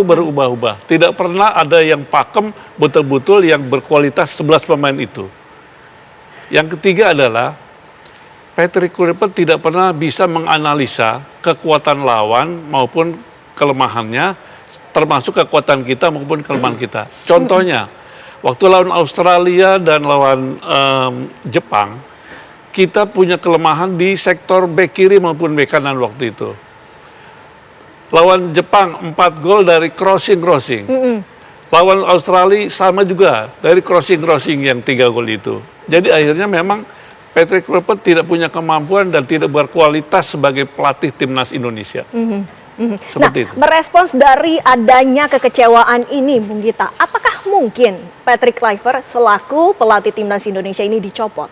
S17: berubah-ubah, tidak pernah ada yang pakem betul-betul yang berkualitas 11 pemain itu. Yang ketiga adalah Patrick Kluivert tidak pernah bisa menganalisa kekuatan lawan maupun kelemahannya, termasuk kekuatan kita maupun kelemahan kita. Contohnya, waktu lawan Australia dan lawan Jepang, kita punya kelemahan di sektor bek kiri maupun bek kanan waktu itu. Lawan Jepang 4 gol dari crossing. Lawan Australia sama juga dari crossing yang 3 gol itu. Jadi akhirnya memang Patrick Kluivert tidak punya kemampuan dan tidak berkualitas sebagai pelatih timnas Indonesia. Seperti itu.
S2: Merespons dari adanya kekecewaan ini, Bung Gita, apakah mungkin Patrick Kluivert selaku pelatih timnas Indonesia ini dicopot?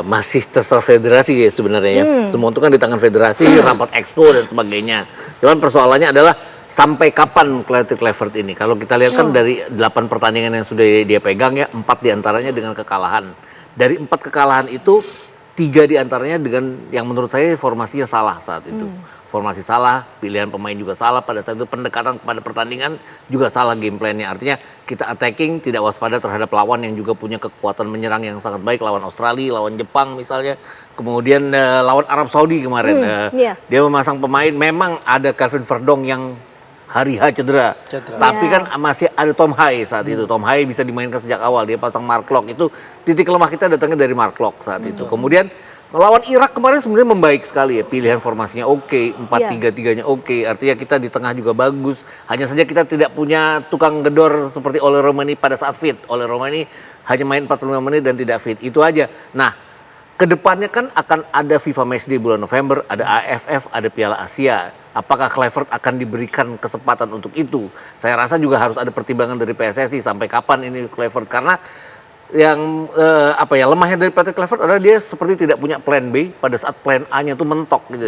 S18: Masih terserah federasi ya sebenarnya ya. Semua itu kan di tangan federasi, rapat exco dan sebagainya. Cuman persoalannya adalah sampai kapan Patrick Kluivert ini? Kalau kita lihat kan dari 8 pertandingan yang sudah dia pegang ya, 4 diantaranya dengan kekalahan. Dari 4 kekalahan itu 3 diantaranya dengan yang menurut saya formasinya salah saat itu. Formasi salah, pilihan pemain juga salah, pada saat itu pendekatan kepada pertandingan juga salah game plan-nya. Artinya kita attacking, tidak waspada terhadap lawan yang juga punya kekuatan menyerang yang sangat baik, lawan Australia, lawan Jepang misalnya. Kemudian lawan Arab Saudi kemarin, dia memasang pemain, memang ada Kelvin Verdong yang hari H cedera. Tapi kan masih ada Tom Haye saat itu. Tom Haye bisa dimainkan sejak awal, dia pasang Mark Locke. Itu titik lemah kita datangnya dari Mark Locke saat itu. Kemudian lawan Irak kemarin sebenarnya membaik sekali ya, pilihan formasinya oke, 4-3-3-nya oke. Artinya kita di tengah juga bagus. Hanya saja kita tidak punya tukang gedor seperti Ole Romani pada saat fit. Ole Romani hanya main 45 menit dan tidak fit. Itu aja. Nah, kedepannya kan akan ada FIFA Matchday bulan November, ada AFF, ada Piala Asia. Apakah Kluivert akan diberikan kesempatan untuk itu? Saya rasa juga harus ada pertimbangan dari PSSI sampai kapan ini Kluivert, karena lemahnya dari Patrick Kluivert adalah dia seperti tidak punya plan B pada saat plan A-nya itu mentok gitu.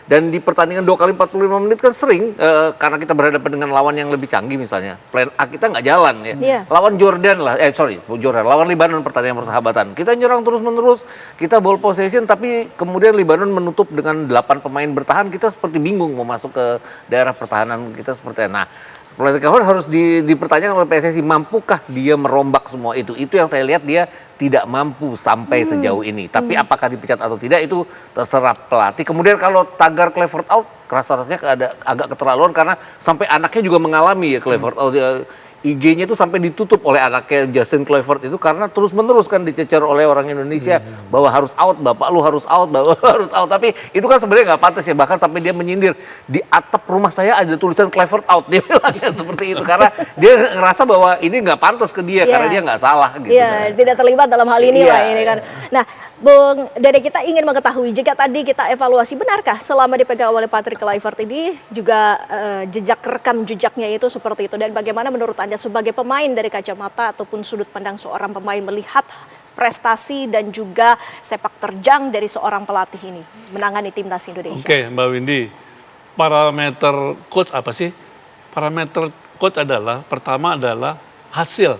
S18: Dan di pertandingan 2 kali 45 menit kan sering karena kita berhadapan dengan lawan yang lebih canggih misalnya. Plan A kita nggak jalan ya. Lawan Jordan lah, lawan Libanon pertandingan persahabatan. Kita nyerang terus-menerus, kita ball possession tapi kemudian Libanon menutup dengan 8 pemain bertahan, kita seperti bingung mau masuk ke daerah pertahanan kita seperti itu. Nah, Patrick Kluivert harus dipertanyakan oleh PSSI, mampukah dia merombak semua itu? Itu yang saya lihat dia tidak mampu sampai sejauh ini. Tapi apakah dipecat atau tidak itu terserah pelatih. Kemudian kalau tagar Kluivert out, rasanya agak keterlaluan karena sampai anaknya juga mengalami ya Kluivert out. IG-nya itu sampai ditutup oleh anaknya Justin Kluivert itu karena terus-menerus kan dicecer oleh orang Indonesia bahwa harus out, bapak lu harus out, bapak lu harus out. Tapi itu kan sebenarnya nggak pantas ya, bahkan sampai dia menyindir di atap rumah saya ada tulisan Kluivert out, dia bilangnya seperti itu karena dia ngerasa bahwa ini nggak pantas ke dia karena dia nggak salah gitu.
S2: Iya, tidak terlibat dalam hal ini lah ini kan. Nah, Bung Dede, kita ingin mengetahui jika tadi kita evaluasi benarkah selama dipegang oleh Patrick Kluivert ini juga jejak rekam jejaknya itu seperti itu, dan bagaimana menurut Anda sebagai pemain dari kacamata ataupun sudut pandang seorang pemain melihat prestasi dan juga sepak terjang dari seorang pelatih ini menangani timnas Indonesia?
S17: Oke, Mbak Windy, parameter coach apa sih? Parameter coach adalah pertama adalah hasil.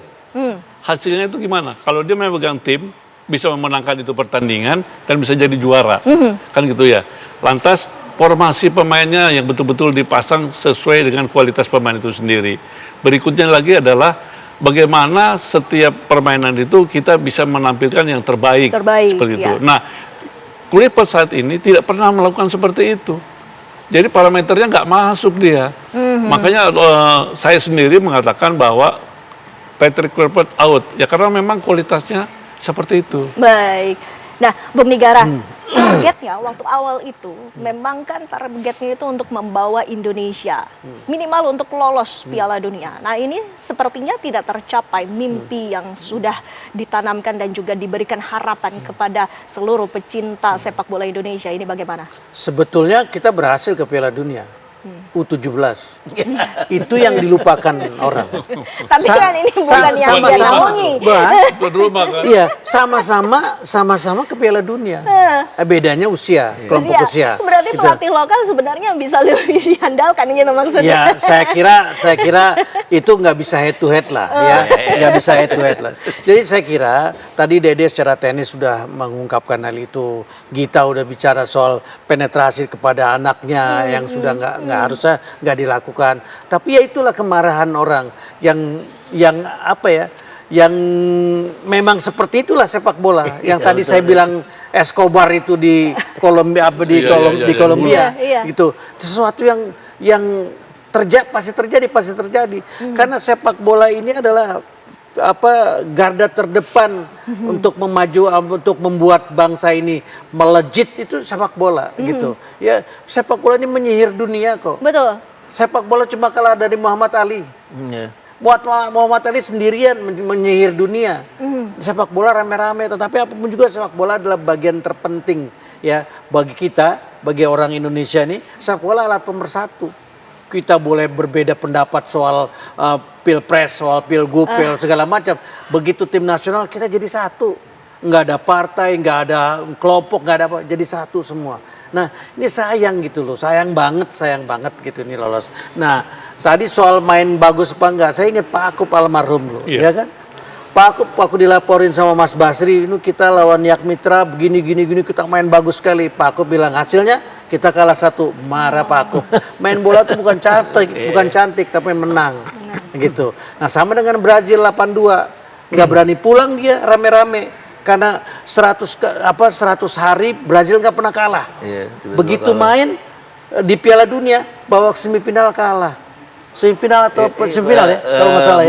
S17: Hasilnya itu gimana? Kalau dia memegang tim, bisa memenangkan itu pertandingan dan bisa jadi juara, kan gitu ya. Lantas formasi pemainnya yang betul-betul dipasang sesuai dengan kualitas pemain itu sendiri. Berikutnya lagi adalah bagaimana setiap permainan itu kita bisa menampilkan yang terbaik seperti itu. Nah, Kluivert saat ini tidak pernah melakukan seperti itu. Jadi parameternya nggak masuk dia. Makanya saya sendiri mengatakan bahwa Patrick Kluivert out ya karena memang kualitasnya seperti itu.
S2: Baik. Nah, Bung Nigara, targetnya waktu awal itu memang kan targetnya itu untuk membawa Indonesia minimal untuk lolos Piala Dunia. Nah, ini sepertinya tidak tercapai mimpi yang sudah ditanamkan dan juga diberikan harapan kepada seluruh pecinta sepak bola Indonesia. Ini bagaimana?
S16: Sebetulnya kita berhasil ke Piala Dunia. U17 itu yang dilupakan orang.
S2: Tapi kan ini bukan yang dia naungi.
S16: Iya, sama-sama ke Piala Dunia. Bedanya usia, kelompok usia.
S2: Berarti pelatih lokal sebenarnya bisa lebih diandalkan gitu maksudnya.
S16: Ya, saya kira itu nggak bisa head to head lah, ya, nggak bisa head to head lah. Jadi saya kira tadi Dede secara teknis sudah mengungkapkan hal itu. Gita udah bicara soal penetrasi kepada anaknya yang sudah nggak harusnya nggak dilakukan. Tapi ya itulah kemarahan orang yang apa ya, yang memang seperti itulah sepak bola. Yang tadi saya bilang Escobar itu di Kolombia di Kolombia gitu. Sesuatu yang pasti terjadi. Karena sepak bola ini adalah garda terdepan untuk membuat bangsa ini melejit, itu sepak bola gitu. Ya, sepak bola ini menyihir dunia kok.
S2: Betul.
S16: Sepak bola cuma kalah dari Muhammad Ali. Muhammad Ali sendirian menyihir dunia. Sepak bola rame-rame, tetapi apapun juga sepak bola adalah bagian terpenting ya bagi kita, bagi orang Indonesia ini. Sepak bola alat pemersatu. Kita boleh berbeda pendapat soal pilpres, soal pilgub, segala macam. Begitu tim nasional kita jadi satu. Nggak ada partai, nggak ada kelompok, nggak ada apa, jadi satu semua. Nah, ini sayang gitu loh, sayang banget gitu ini lolos. Nah, tadi soal main bagus apa enggak, saya ingat Pak Akub almarhum loh, ya kan? Pak Akub waktu dilaporin sama Mas Basri, ini kita lawan Yak Mitra begini kita main bagus sekali. Pak Akub bilang hasilnya kita kalah 1, marah Pak Akub. Main bola tuh bukan cantik tapi menang gitu. Nah, sama dengan Brazil 82, nggak berani pulang dia rame-rame. Karena 100 hari Brazil nggak pernah kalah. Begitu main di Piala Dunia bawa ke semifinal kalah. Semifinal atau semifinal ya kalau nggak salah ya.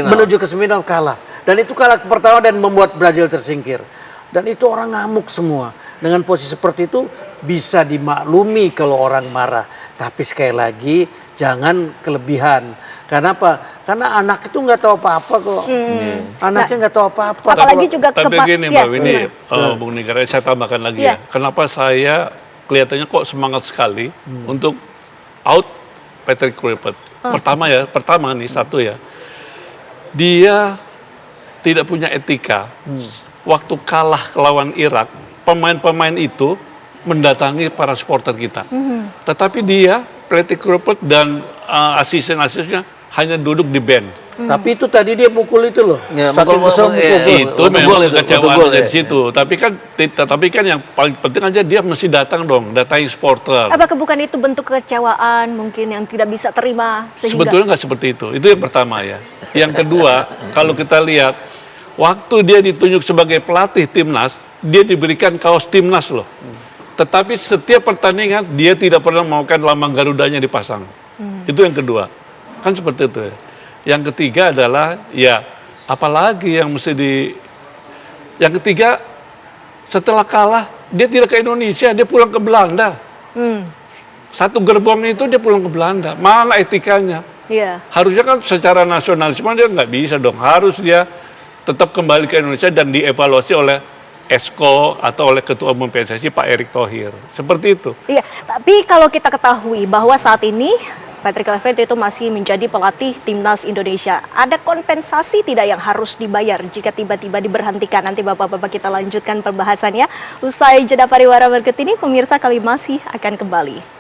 S16: Menuju ke semifinal kalah. Dan itu kalah pertama dan membuat Brazil tersingkir. Dan itu orang ngamuk semua. Dengan posisi seperti itu bisa dimaklumi kalau orang marah. Tapi sekali lagi jangan kelebihan. Karena apa? Karena anak itu nggak tahu apa-apa kok. Anaknya nggak tahu apa-apa.
S2: Apalagi juga
S17: tapi gini Mbak Windy, Bung Nigara, saya tambahkan lagi ya. Kenapa saya kelihatannya kok semangat sekali untuk out Patrick Kluivert. Pertama nih satu ya. Dia tidak punya etika. Waktu kalah lawan Irak, pemain-pemain itu mendatangi para supporter kita. Tetapi dia, pelatih Crawford dan asisten-asistennya hanya duduk di bench.
S16: Tapi itu tadi dia mukul itu loh.
S18: Ya,
S16: Saking kesel mukul.
S17: Itu memang kekecewaan dari situ. Tapi kan yang paling penting aja dia mesti datang dong, datangi supporter.
S2: Apakah bukan itu bentuk kekecewaan mungkin yang tidak bisa terima sehingga?
S17: Sebetulnya nggak seperti itu. Itu yang pertama ya. Yang kedua, kalau kita lihat waktu dia ditunjuk sebagai pelatih timnas, dia diberikan kaos timnas loh. Tetapi setiap pertandingan dia tidak pernah maukan lambang Garudanya dipasang. Itu yang kedua. Kan seperti itu ya. Yang ketiga adalah ya apalagi yang mesti Yang ketiga, setelah kalah dia tidak ke Indonesia, dia pulang ke Belanda. Satu gerbong itu dia pulang ke Belanda. Mana etikanya?
S2: Iya.
S17: Harusnya kan secara nasionalisme dia nggak bisa dong. Harus dia tetap kembali ke Indonesia dan dievaluasi oleh Esko atau oleh Ketua Umum PSSI Pak Erick Thohir. Seperti itu.
S2: Iya, tapi kalau kita ketahui bahwa saat ini Patrick Kluivert itu masih menjadi pelatih timnas Indonesia. Ada kompensasi tidak yang harus dibayar jika tiba-tiba diberhentikan? Nanti Bapak-Bapak kita lanjutkan pembahasannya. Usai jeda pariwara berikut ini, pemirsa kami masih akan kembali.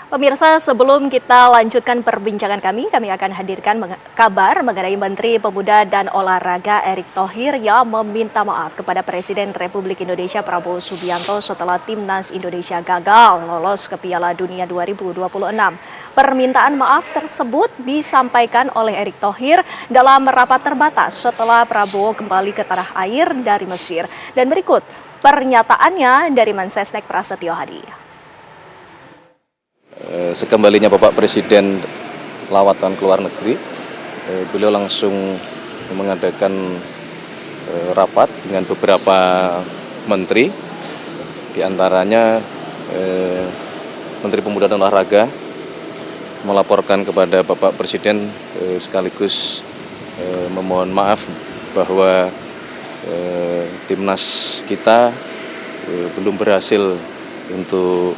S2: Pemirsa, sebelum kita lanjutkan perbincangan kami akan hadirkan kabar mengenai Menteri Pemuda dan Olahraga Erick Thohir yang meminta maaf kepada Presiden Republik Indonesia Prabowo Subianto setelah timnas Indonesia gagal lolos ke Piala Dunia 2026. Permintaan maaf tersebut disampaikan oleh Erick Thohir dalam rapat terbatas setelah Prabowo kembali ke tanah air dari Mesir. Dan berikut pernyataannya dari Mensesnek Prasetyo Hadi.
S19: Sekembalinya Bapak Presiden lawatan ke luar negeri, beliau langsung mengadakan rapat dengan beberapa menteri, diantaranya Menteri Pemuda dan Olahraga melaporkan kepada Bapak Presiden sekaligus memohon maaf bahwa timnas kita belum berhasil untuk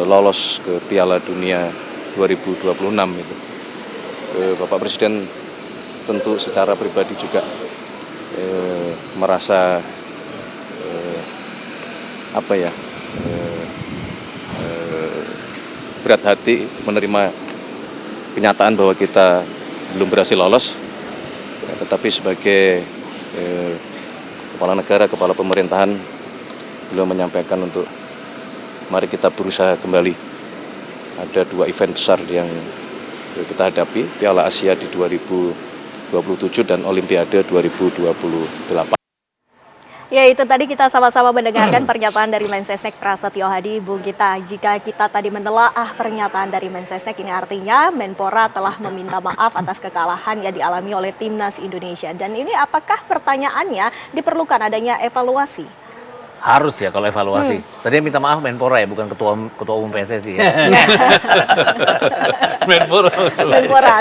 S19: lolos ke Piala Dunia 2026 itu. Bapak Presiden tentu secara pribadi juga merasa berat hati menerima kenyataan bahwa kita belum berhasil lolos, tetapi sebagai kepala negara, kepala pemerintahan, beliau menyampaikan untuk mari kita berusaha kembali. Ada dua event besar yang kita hadapi, Piala Asia di 2027 dan Olimpiade 2028.
S2: Ya, itu tadi kita sama-sama mendengarkan pernyataan dari Mensesnek Prasetyo Hadi. Bung Gita, jika kita tadi menelaah pernyataan dari Mensesnek, ini artinya Menpora telah meminta maaf atas kekalahan yang dialami oleh timnas Indonesia. Dan ini apakah pertanyaannya diperlukan adanya evaluasi?
S18: Harus ya kalau evaluasi. Tadi minta maaf Menpora ya, bukan ketua umum PSSI ya.
S2: Menpora, selaku Menpora.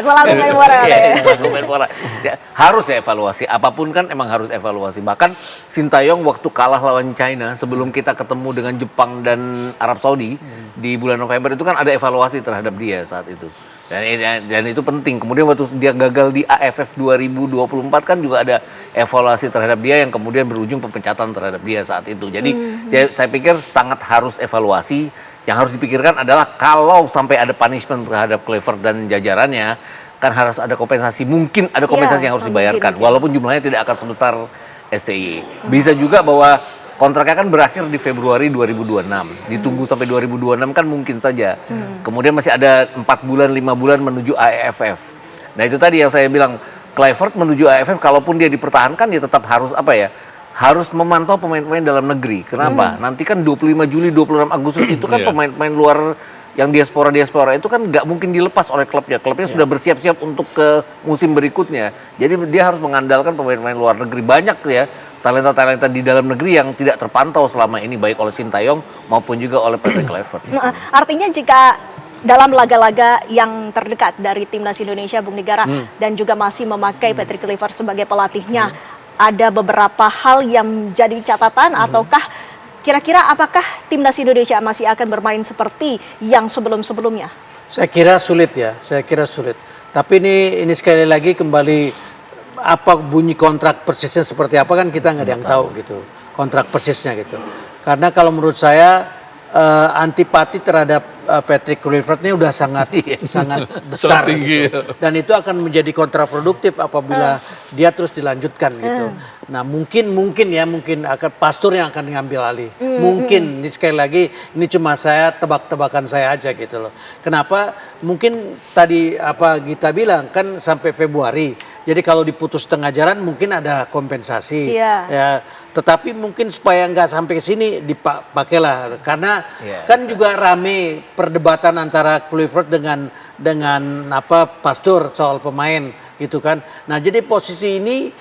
S18: Selaku Menpora. Ya, harus ya evaluasi. Apapun kan emang harus evaluasi. Bahkan Sintayong waktu kalah lawan China sebelum kita ketemu dengan Jepang dan Arab Saudi di bulan November itu kan ada evaluasi terhadap dia saat itu. Dan itu penting. Kemudian waktu dia gagal di AFF 2024 kan juga ada evaluasi terhadap dia yang kemudian berujung pemecatan terhadap dia saat itu. Jadi saya pikir sangat harus evaluasi. Yang harus dipikirkan adalah kalau sampai ada punishment terhadap Kluivert dan jajarannya, kan harus ada kompensasi. Mungkin ada kompensasi yang harus dibayarkan. Walaupun jumlahnya tidak akan sebesar STI. Bisa juga bahwa kontraknya kan berakhir di Februari 2026. Ditunggu sampai 2026 kan mungkin saja. Kemudian masih ada 4 bulan, 5 bulan menuju AFF. Nah itu tadi yang saya bilang, Kluivert menuju AFF kalaupun dia dipertahankan dia tetap harus harus memantau pemain-pemain dalam negeri. Kenapa? Nanti kan 25 Juli, 26 Agustus itu kan pemain-pemain luar yang diaspora itu kan nggak mungkin dilepas oleh klubnya. Klubnya sudah bersiap-siap untuk ke musim berikutnya. Jadi dia harus mengandalkan pemain-pemain luar negeri. Banyak ya talenta-talenta di dalam negeri yang tidak terpantau selama ini baik oleh Sintayong maupun juga oleh Patrick Kluivert.
S2: Artinya jika dalam laga-laga yang terdekat dari timnas Indonesia, Bung Negara, dan juga masih memakai Patrick Kluivert sebagai pelatihnya, ada beberapa hal yang jadi catatan ataukah kira-kira apakah timnas Indonesia masih akan bermain seperti yang sebelum-sebelumnya?
S16: Saya kira sulit ya, Tapi ini sekali lagi kembali apa bunyi kontrak persisnya seperti apa kan kita nggak ada yang tahu gitu, kontrak persisnya gitu. Karena kalau menurut saya antipati terhadap Patrick Kluivert ini udah sangat besar gitu. Dan itu akan menjadi kontraproduktif apabila dia terus dilanjutkan gitu. Nah mungkin akan Pastur yang akan ngambil alih. Mungkin ini sekali lagi ini cuma saya tebak-tebakan saya aja gitu loh. Kenapa? Mungkin tadi apa Gita bilang kan sampai Februari. Jadi kalau diputus tengah jalan mungkin ada kompensasi. Ya, tetapi mungkin supaya nggak sampai ke sini dipakailah karena kan juga rame perdebatan antara Kluivert dengan Pastur soal pemain gitu kan. Nah jadi posisi ini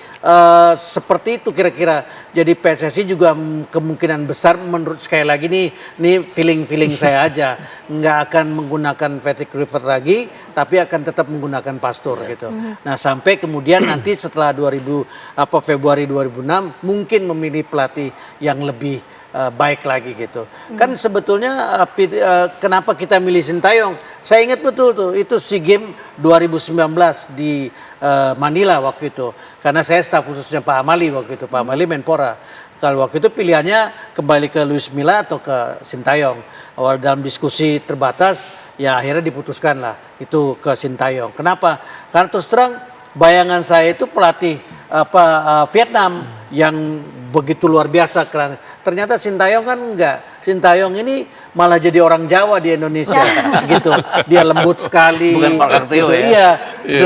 S16: seperti itu kira-kira. Jadi PSSI juga kemungkinan besar menurut sekali lagi nih feeling saya aja nggak akan menggunakan Patrick Kluivert lagi, tapi akan tetap menggunakan Pastur gitu. Nah sampai kemudian nanti setelah Februari 2006 mungkin memilih pelatih yang lebih baik lagi gitu. Kan sebetulnya kenapa kita milih Sintayong? Saya ingat betul tuh itu SEA Games 2019 di Manila waktu itu. Karena saya staf khususnya Pak Amali waktu itu, Pak Amali Menpora. Kalau waktu itu pilihannya kembali ke Luis Milla atau ke Sintayong. Awal dalam diskusi terbatas ya akhirnya diputuskan lah itu ke Sintayong. Kenapa? Karena terus terang bayangan saya itu pelatih Vietnam yang begitu luar biasa keren. Ternyata Sintayong kan enggak. Sintayong ini malah jadi orang Jawa di Indonesia gitu. Dia lembut sekali.
S18: Bukan Park Hang-seo
S16: gitu.
S18: ya.
S16: Iya,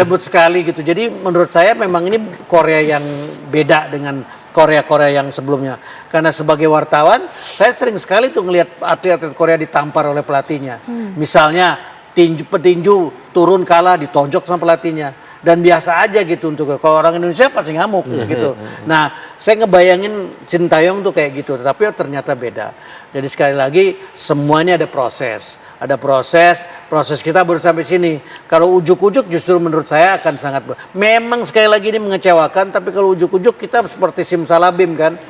S16: lembut sekali gitu. Jadi menurut saya memang ini Korea yang beda dengan Korea yang sebelumnya. Karena sebagai wartawan, saya sering sekali tuh ngelihat atlet-atlet Korea ditampar oleh pelatihnya. Misalnya petinju turun kalah ditonjok sama pelatihnya. Dan biasa aja gitu untuk kalau orang Indonesia pasti ngamuk gitu. Nah, saya ngebayangin Sintayong tuh kayak gitu, tapi ternyata beda. Jadi sekali lagi semuanya ada proses. Ada proses kita baru sampai sini. Kalau ujuk-ujuk justru menurut saya akan sangat memang sekali lagi ini mengecewakan, tapi kalau ujuk-ujuk kita seperti simsalabim kan.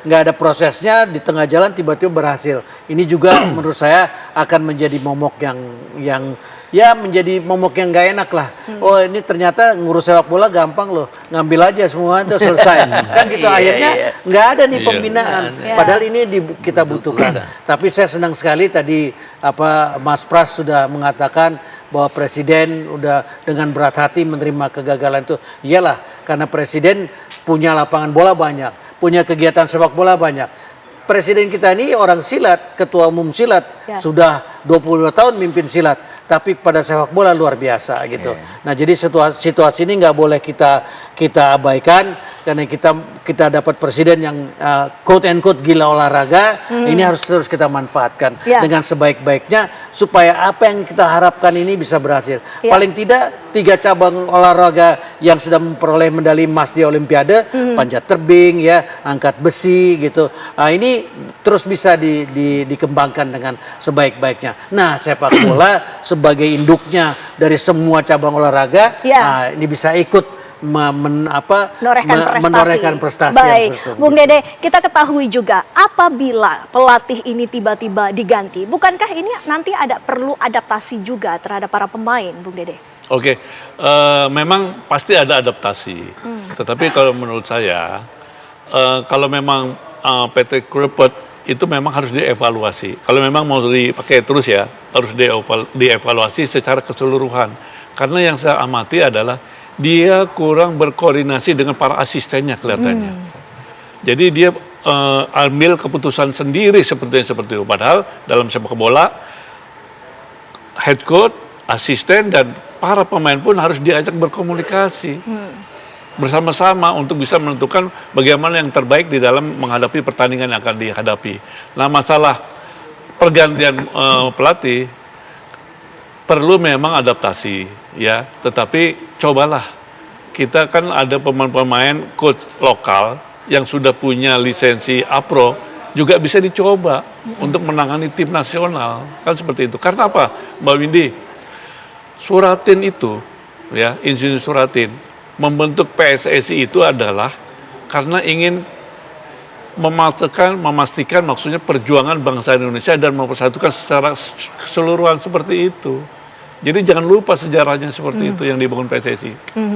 S16: Nggak ada prosesnya di tengah jalan tiba-tiba berhasil. Ini juga menurut saya akan menjadi momok yang menjadi momok yang gak enak lah. Oh ini ternyata ngurus sepak bola gampang loh. Ngambil aja semua itu selesai. Kan gitu akhirnya nggak ada nih pembinaan. Padahal ini kita butuhkan. Tapi saya senang sekali tadi Mas Pras sudah mengatakan bahwa Presiden udah dengan berat hati menerima kegagalan itu. Iyalah karena Presiden punya lapangan bola banyak. Punya kegiatan sepak bola banyak. Presiden kita ini orang silat, ketua umum silat, sudah 22 tahun mimpin silat, tapi pada sepak bola luar biasa gitu. Nah jadi situasi ini nggak boleh kita abaikan karena kita dapat presiden yang quote and quote gila olahraga. Ini harus terus kita manfaatkan dengan sebaik-baiknya supaya apa yang kita harapkan ini bisa berhasil. Paling tidak 3 cabang olahraga yang sudah memperoleh medali emas di Olimpiade, panjat tebing, angkat besi gitu. Nah, ini terus bisa dikembangkan dengan sebaik-baiknya. Nah, sepak bola sebagai induknya dari semua cabang olahraga, nah, ini bisa ikut menorehkan prestasi.
S2: Baik, Bung Dede, kita ketahui juga apabila pelatih ini tiba-tiba diganti, bukankah ini nanti perlu adaptasi juga terhadap para pemain, Bung Dede?
S17: Oke, memang pasti ada adaptasi. Tetapi kalau menurut saya, kalau memang Patrick Kluivert itu memang harus dievaluasi. Kalau memang mau dipakai terus harus dievaluasi secara keseluruhan. Karena yang saya amati adalah dia kurang berkoordinasi dengan para asistennya kelihatannya. Jadi dia ambil keputusan sendiri seperti itu. Padahal dalam sepak bola, head coach, asisten, dan para pemain pun harus diajak berkomunikasi bersama-sama untuk bisa menentukan bagaimana yang terbaik di dalam menghadapi pertandingan yang akan dihadapi. Nah, masalah pergantian pelatih perlu memang adaptasi tetapi cobalah, kita kan ada pemain-pemain coach lokal yang sudah punya lisensi APRO juga bisa dicoba untuk menangani tim nasional, kan seperti itu. Karena apa, Mbak Windy? Suratin itu, Insinyur Suratin membentuk PSSI itu adalah karena ingin memastikan maksudnya perjuangan bangsa Indonesia dan mempersatukan secara keseluruhan seperti itu. Jadi jangan lupa sejarahnya seperti itu yang dibangun PSSI.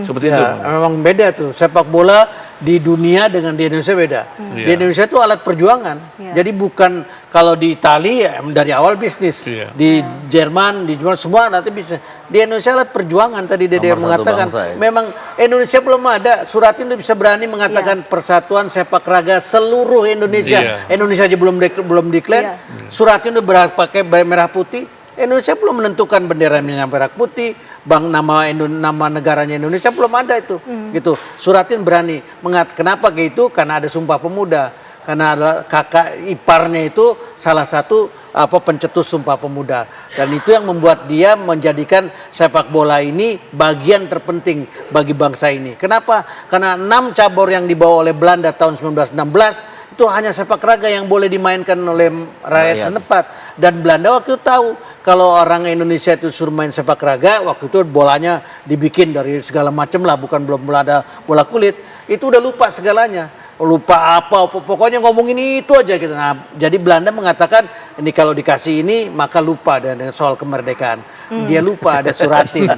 S17: Seperti itu.
S16: Memang beda tuh, sepak bola di dunia dengan di Indonesia beda. Di Indonesia itu alat perjuangan. Jadi bukan kalau di Italia dari awal bisnis. Di Jerman, di Jerman semua nanti bisnis. Di Indonesia alat perjuangan tadi Dede mengatakan. Memang Indonesia belum ada. Suratin itu bisa berani mengatakan persatuan sepak raga seluruh Indonesia. Indonesia aja belum declare. Suratin itu pakai merah putih. Indonesia belum menentukan benderanya merah putih, nama negaranya Indonesia belum ada itu, gitu. Suratin berani kenapa gitu? Karena ada Sumpah Pemuda, karena ada kakak iparnya itu salah satu pencetus Sumpah Pemuda, dan itu yang membuat dia menjadikan sepak bola ini bagian terpenting bagi bangsa ini. Kenapa? Karena 6 cabur yang dibawa oleh Belanda tahun 1916 itu hanya sepak raga yang boleh dimainkan oleh rakyat setempat, dan Belanda waktu itu tahu kalau orang Indonesia itu suruh main sepak raga, waktu itu bolanya dibikin dari segala macam lah, belum ada bola kulit, itu udah lupa segalanya, lupa pokoknya ngomongin itu aja gitu. Nah, jadi Belanda mengatakan ini kalau dikasih ini maka lupa dengan soal kemerdekaan. Dia lupa ada Suratin.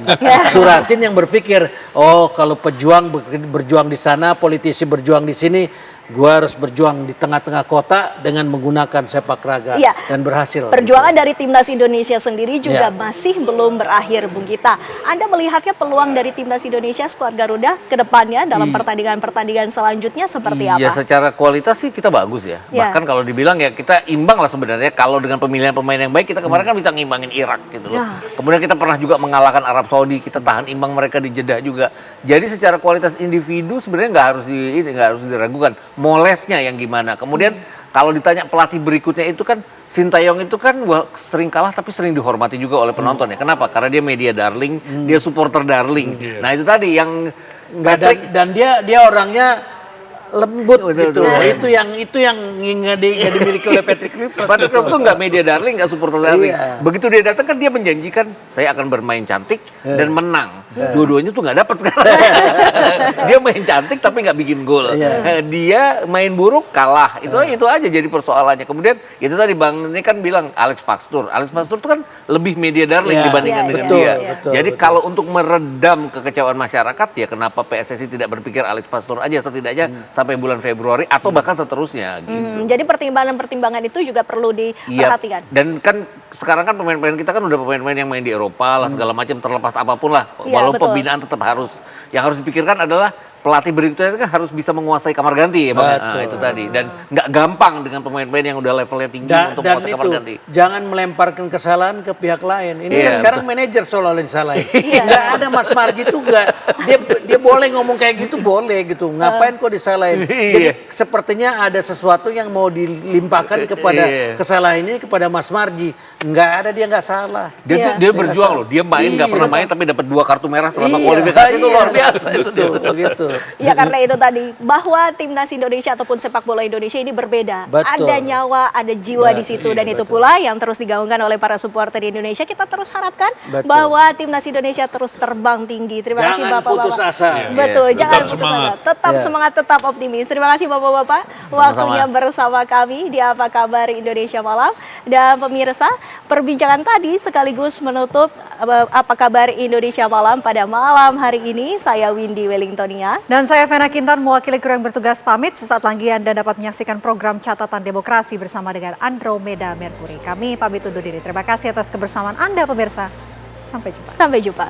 S16: Suratin yang berpikir, oh kalau pejuang berjuang di sana, politisi berjuang di sini, gua harus berjuang di tengah-tengah kota dengan menggunakan sepak raga, dan berhasil.
S2: Perjuangan dari timnas Indonesia sendiri juga masih belum berakhir, Bung Gita. Anda melihatnya peluang dari timnas Indonesia skuad Garuda ke depannya dalam pertandingan-pertandingan selanjutnya seperti apa?
S18: Ya secara kualitas sih kita bagus ya. Bahkan kalau dibilang ya kita imbang lah sebenarnya, kalau dengan pemilihan pemain yang baik kita kemarin kan bisa ngimbangin Irak gitu loh. Kemudian kita pernah juga mengalahkan Arab Saudi, kita tahan imbang mereka di Jeddah juga. Jadi secara kualitas individu sebenarnya nggak harus diragukan. Molesnya yang gimana. Kemudian kalau ditanya pelatih berikutnya itu kan Sintayong itu kan sering kalah tapi sering dihormati juga oleh penonton ya. Kenapa? Karena dia media darling, dia supporter darling. Nah itu tadi yang
S16: dan dia orangnya lembut gitu. Itu yang nggak dimiliki oleh Patrick Kluivert.
S18: Patrick Kluivert itu nggak media darling, nggak supporter darling. Begitu dia datang kan dia menjanjikan saya akan bermain cantik dan menang. Dua-duanya tuh nggak dapat sekarang. Dia main cantik tapi nggak bikin gol. Dia main buruk kalah. Itu aja jadi persoalannya. Kemudian itu tadi Bang ini kan bilang Alex Pastoor itu kan lebih media darling dibandingkan dengan dia. Jadi kalau untuk meredam kekecewaan masyarakat ya kenapa PSSI tidak berpikir Alex Pastoor aja setidaknya sampai bulan Februari atau bahkan seterusnya gitu.
S2: Jadi pertimbangan-pertimbangan itu juga perlu diperhatikan.
S18: Dan kan sekarang kan pemain-pemain kita kan udah pemain-pemain yang main di Eropa lah segala macam, terlepas apapun lah. Walau pembinaan tetap harus, yang harus dipikirkan adalah pelatih berikutnya kan harus bisa menguasai kamar ganti ya Bang. Itu tadi, dan nggak gampang dengan pemain-pemain yang udah levelnya tinggi untuk menguasai kamar ganti.
S16: Jangan melemparkan kesalahan ke pihak lain. Ini kan sekarang manajer seolah-olah disalahin. Nggak ada Mas Marji juga. Dia boleh ngomong kayak gitu, boleh gitu. Ngapain kok disalahin? Jadi sepertinya ada sesuatu yang mau dilimpahkan kepada kesalahan ini kepada Mas Marji. Nggak ada, dia nggak salah.
S18: Dia berjuang loh. Dia main nggak pernah main tapi dapat 2 kartu merah selama kualifikasi itu luar biasa
S16: itu.
S2: Ya karena itu tadi bahwa timnas Indonesia ataupun sepak bola Indonesia ini berbeda. Ada nyawa, ada jiwa di situ, dan itu pula yang terus digaungkan oleh para supporter di Indonesia. Kita terus harapkan bahwa timnas Indonesia terus terbang tinggi. Terima kasih Bapak-bapak.
S16: Jangan putus asa.
S2: Betul, jangan putus asa. Tetap semangat, tetap optimis. Terima kasih Bapak-bapak waktunya bersama kami di Apa Kabar Indonesia Malam. Dan pemirsa, perbincangan tadi sekaligus menutup Apa Kabar Indonesia Malam pada malam hari ini. Saya Windy Wellingtonia.
S1: Dan saya Vena Kintan mewakili kru yang bertugas pamit. Sesaat lagi Anda dapat menyaksikan program Catatan Demokrasi bersama dengan Andromeda Mercury. Kami pamit undur diri. Terima kasih atas kebersamaan Anda pemirsa. Sampai jumpa.
S2: Sampai jumpa.